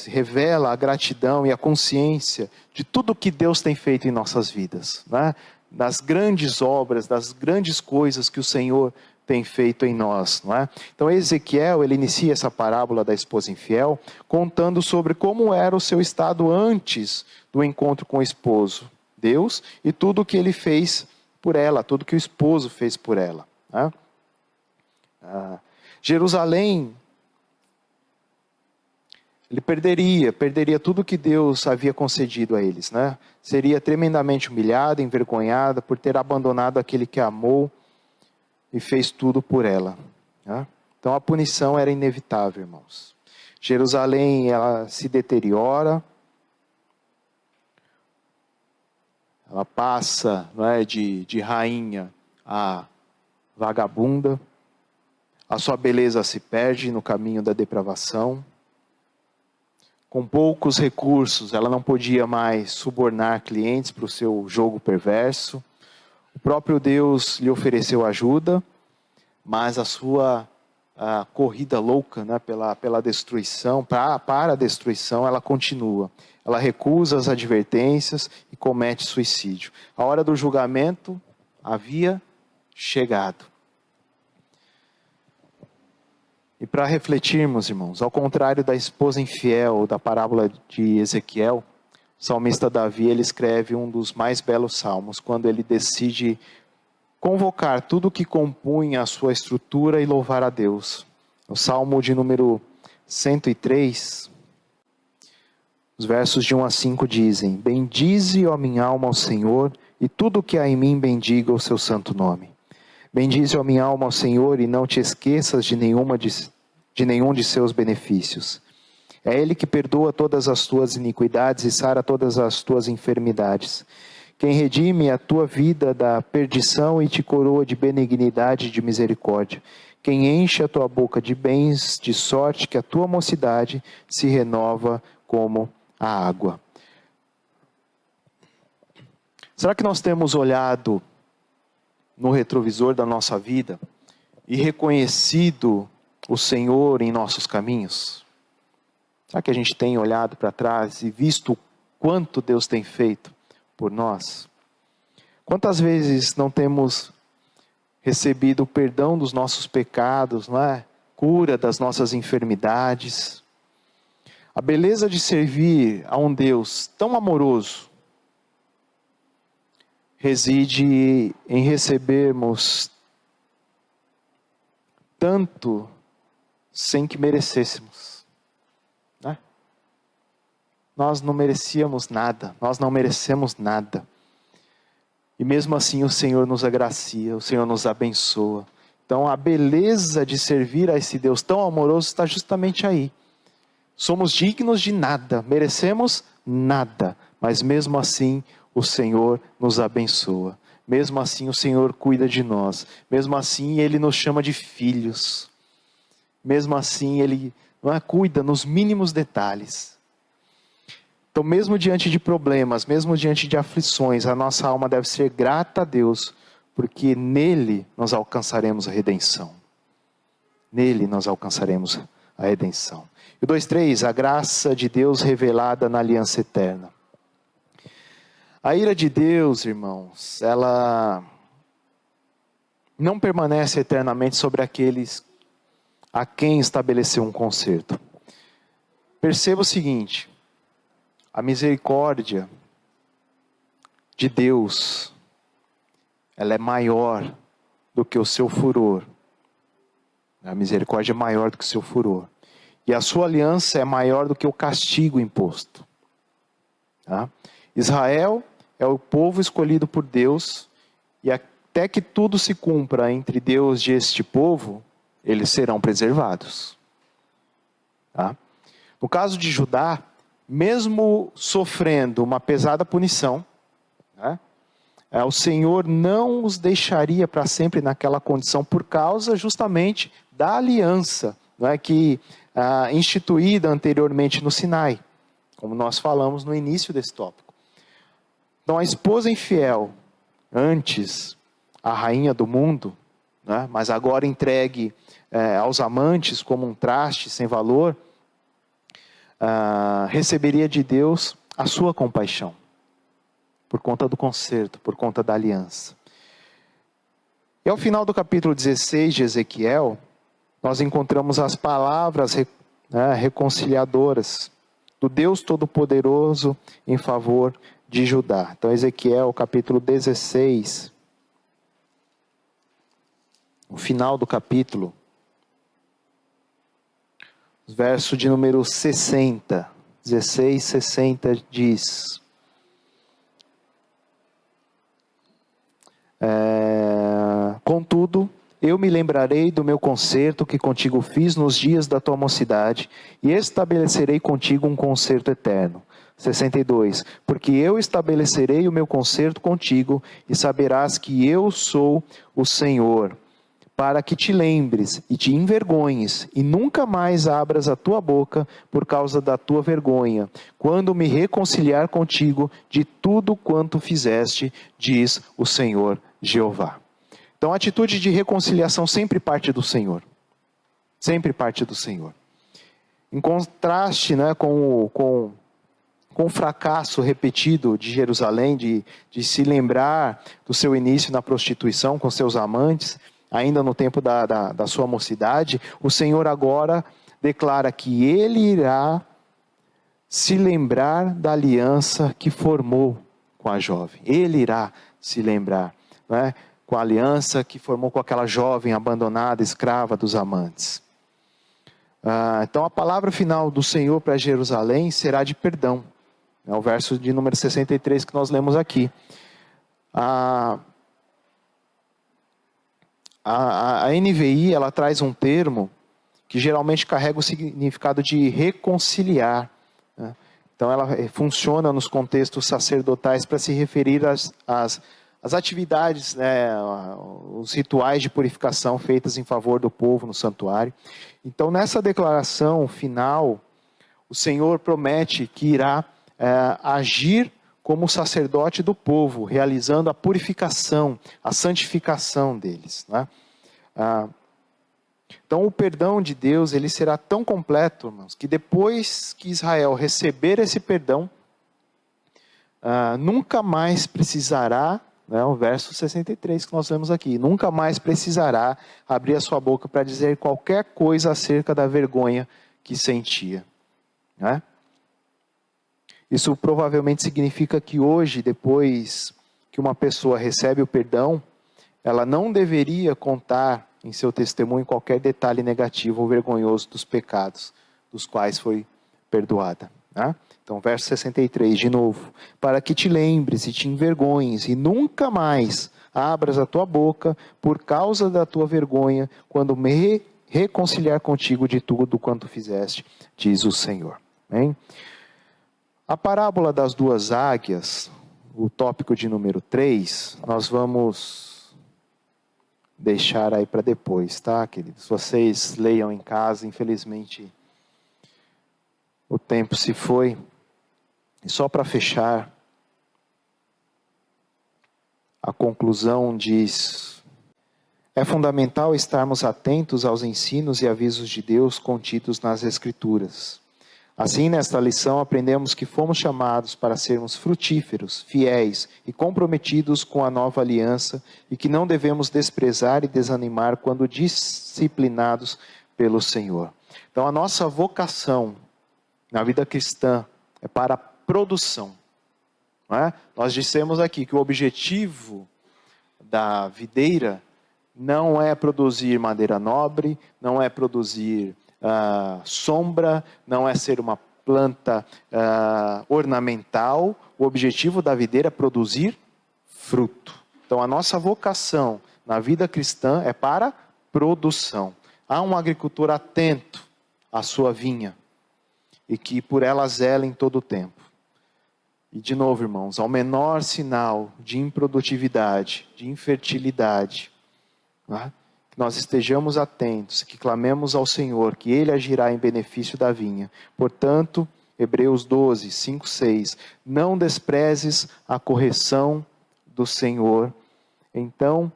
revela a gratidão e a consciência de tudo que Deus tem feito em nossas vidas, né? Das grandes obras, das grandes coisas que o Senhor tem feito em nós, não é? Então Ezequiel, ele inicia essa parábola da esposa infiel, contando sobre como era o seu estado antes do encontro com o esposo, Deus, e tudo o que ele fez por ela, tudo que o esposo fez por ela, né? Jerusalém, ele perderia tudo que Deus havia concedido a eles, né? Seria tremendamente humilhada, envergonhada por ter abandonado aquele que a amou e fez tudo por ela, né? Então a punição era inevitável, irmãos. Jerusalém, ela se deteriora, ela passa, não é, de rainha a vagabunda, a sua beleza se perde no caminho da depravação. Com poucos recursos, ela não podia mais subornar clientes para o seu jogo perverso. O próprio Deus lhe ofereceu ajuda, mas a sua corrida louca, né, pela destruição, para a destruição, ela continua. Ela recusa as advertências e comete suicídio. A hora do julgamento havia chegado. E para refletirmos, irmãos, ao contrário da esposa infiel da parábola de Ezequiel, o salmista Davi, ele escreve um dos mais belos salmos, quando ele decide convocar tudo o que compunha a sua estrutura e louvar a Deus. O salmo de número 103, os versos de 1 a 5 dizem: Bendize, ó minha alma, ao Senhor, e tudo o que há em mim bendiga o seu santo nome. Bendize, ó minha alma, ao Senhor, e não te esqueças de nenhum de seus benefícios. É Ele que perdoa todas as tuas iniquidades e sara todas as tuas enfermidades. Quem redime a tua vida da perdição e te coroa de benignidade e de misericórdia. Quem enche a tua boca de bens, de sorte que a tua mocidade se renova como a água. Será que nós temos olhado no retrovisor da nossa vida e reconhecido o Senhor em nossos caminhos? Será que a gente tem olhado para trás e visto o quanto Deus tem feito por nós? Quantas vezes não temos recebido o perdão dos nossos pecados, não é? Cura das nossas enfermidades. A beleza de servir a um Deus tão amoroso reside em recebermos tanto sem que merecêssemos, né? Nós não merecíamos nada, nós não merecemos nada. E mesmo assim o Senhor nos agracia, o Senhor nos abençoa. Então a beleza de servir a esse Deus tão amoroso está justamente aí. Somos dignos de nada, merecemos nada, mas mesmo assim o Senhor nos abençoa. Mesmo assim o Senhor cuida de nós. Mesmo assim Ele nos chama de filhos. Mesmo assim Ele cuida nos mínimos detalhes. Então mesmo diante de problemas, mesmo diante de aflições, a nossa alma deve ser grata a Deus, porque nele nós alcançaremos a redenção. Nele nós alcançaremos a redenção. E o 2:3, a graça de Deus revelada na aliança eterna. A ira de Deus, irmãos, ela não permanece eternamente sobre aqueles a quem estabeleceu um concerto. Perceba o seguinte: a misericórdia de Deus, ela é maior do que o seu furor. A misericórdia é maior do que o seu furor. E a sua aliança é maior do que o castigo imposto. Tá? Israel é o povo escolhido por Deus, e até que tudo se cumpra entre Deus e este povo, eles serão preservados. Tá? No caso de Judá, mesmo sofrendo uma pesada punição, né, o Senhor não os deixaria para sempre naquela condição, por causa justamente da aliança, não é, que instituída anteriormente no Sinai, como nós falamos no início desse tópico. Então a esposa infiel, antes a rainha do mundo, né, mas agora entregue aos amantes como um traste sem valor, receberia de Deus a sua compaixão, por conta do concerto, por conta da aliança. E ao final do capítulo 16 de Ezequiel, nós encontramos as palavras reconciliadoras do Deus Todo-Poderoso em favor de Judá. Então, Ezequiel, capítulo 16, o final do capítulo, verso de número 60, 16, 60 diz: contudo, eu me lembrarei do meu concerto que contigo fiz nos dias da tua mocidade, e estabelecerei contigo um concerto eterno. 62. Porque eu estabelecerei o meu concerto contigo, e saberás que eu sou o Senhor, para que te lembres e te envergonhes, e nunca mais abras a tua boca por causa da tua vergonha, quando me reconciliar contigo de tudo quanto fizeste, diz o Senhor Jeová. Então a atitude de reconciliação sempre parte do Senhor. Sempre parte do Senhor. Em contraste, né, com o fracasso repetido de Jerusalém, de se lembrar do seu início na prostituição com seus amantes, ainda no tempo da sua mocidade, o Senhor agora declara que Ele irá se lembrar da aliança que formou com a jovem. Ele irá se lembrar, né, com a aliança que formou com aquela jovem abandonada, escrava dos amantes. Então a palavra final do Senhor para Jerusalém será de perdão. É o verso de número 63 que nós lemos aqui. A NVI, ela traz um termo que geralmente carrega o significado de reconciliar, né? Então ela funciona nos contextos sacerdotais para se referir às atividades, né, os rituais de purificação feitas em favor do povo no santuário. Então nessa declaração final, o Senhor promete que irá agir como sacerdote do povo, realizando a purificação, a santificação deles, né? Então o perdão de Deus, ele será tão completo, irmãos, que depois que Israel receber esse perdão, nunca mais precisará, né, o verso 63 que nós lemos aqui, nunca mais precisará abrir a sua boca para dizer qualquer coisa acerca da vergonha que sentia, né? Isso provavelmente significa que hoje, depois que uma pessoa recebe o perdão, ela não deveria contar em seu testemunho qualquer detalhe negativo ou vergonhoso dos pecados dos quais foi perdoada, né? Então, verso 63, de novo. Para que te lembres e te envergonhes e nunca mais abras a tua boca por causa da tua vergonha, quando me reconciliar contigo de tudo quanto fizeste, diz o Senhor. Amém? A parábola das duas águias, o tópico de número 3, nós vamos deixar aí para depois, tá, queridos? Vocês leiam em casa, infelizmente o tempo se foi. E só para fechar, a conclusão diz: é fundamental estarmos atentos aos ensinos e avisos de Deus contidos nas Escrituras. Assim, nesta lição, aprendemos que fomos chamados para sermos frutíferos, fiéis e comprometidos com a nova aliança e que não devemos desprezar e desanimar quando disciplinados pelo Senhor. Então, a nossa vocação na vida cristã é para a produção, não é? Nós dissemos aqui que o objetivo da videira não é produzir madeira nobre, não é produzir sombra, não é ser uma planta ornamental. O objetivo da videira é produzir fruto. Então a nossa vocação na vida cristã é para produção. Há um agricultor atento à sua vinha e que por ela zela em todo o tempo. E de novo, irmãos, ao menor sinal de improdutividade, de infertilidade, né, que nós estejamos atentos, que clamemos ao Senhor, que Ele agirá em benefício da vinha. Portanto, Hebreus 12, 5, 6, não desprezes a correção do Senhor, então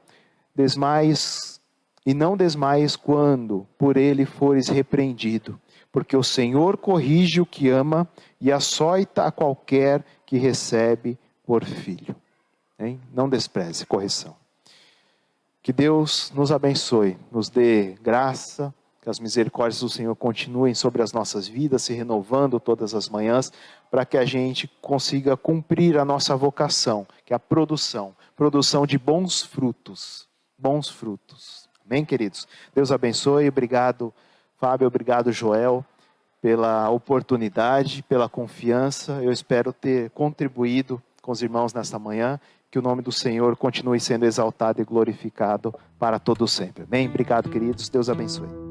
não desmaies quando por Ele fores repreendido, porque o Senhor corrige o que ama e açoita a qualquer que recebe por filho. Hein? Não despreze correção. Que Deus nos abençoe, nos dê graça, que as misericórdias do Senhor continuem sobre as nossas vidas, se renovando todas as manhãs, para que a gente consiga cumprir a nossa vocação, que é a produção de bons frutos. Bons frutos. Amém, queridos? Deus abençoe. Obrigado, Fábio. Obrigado, Joel, pela oportunidade, pela confiança. Eu espero ter contribuído com os irmãos nesta manhã. Que o nome do Senhor continue sendo exaltado e glorificado para todos sempre. Amém? Obrigado, queridos. Deus abençoe.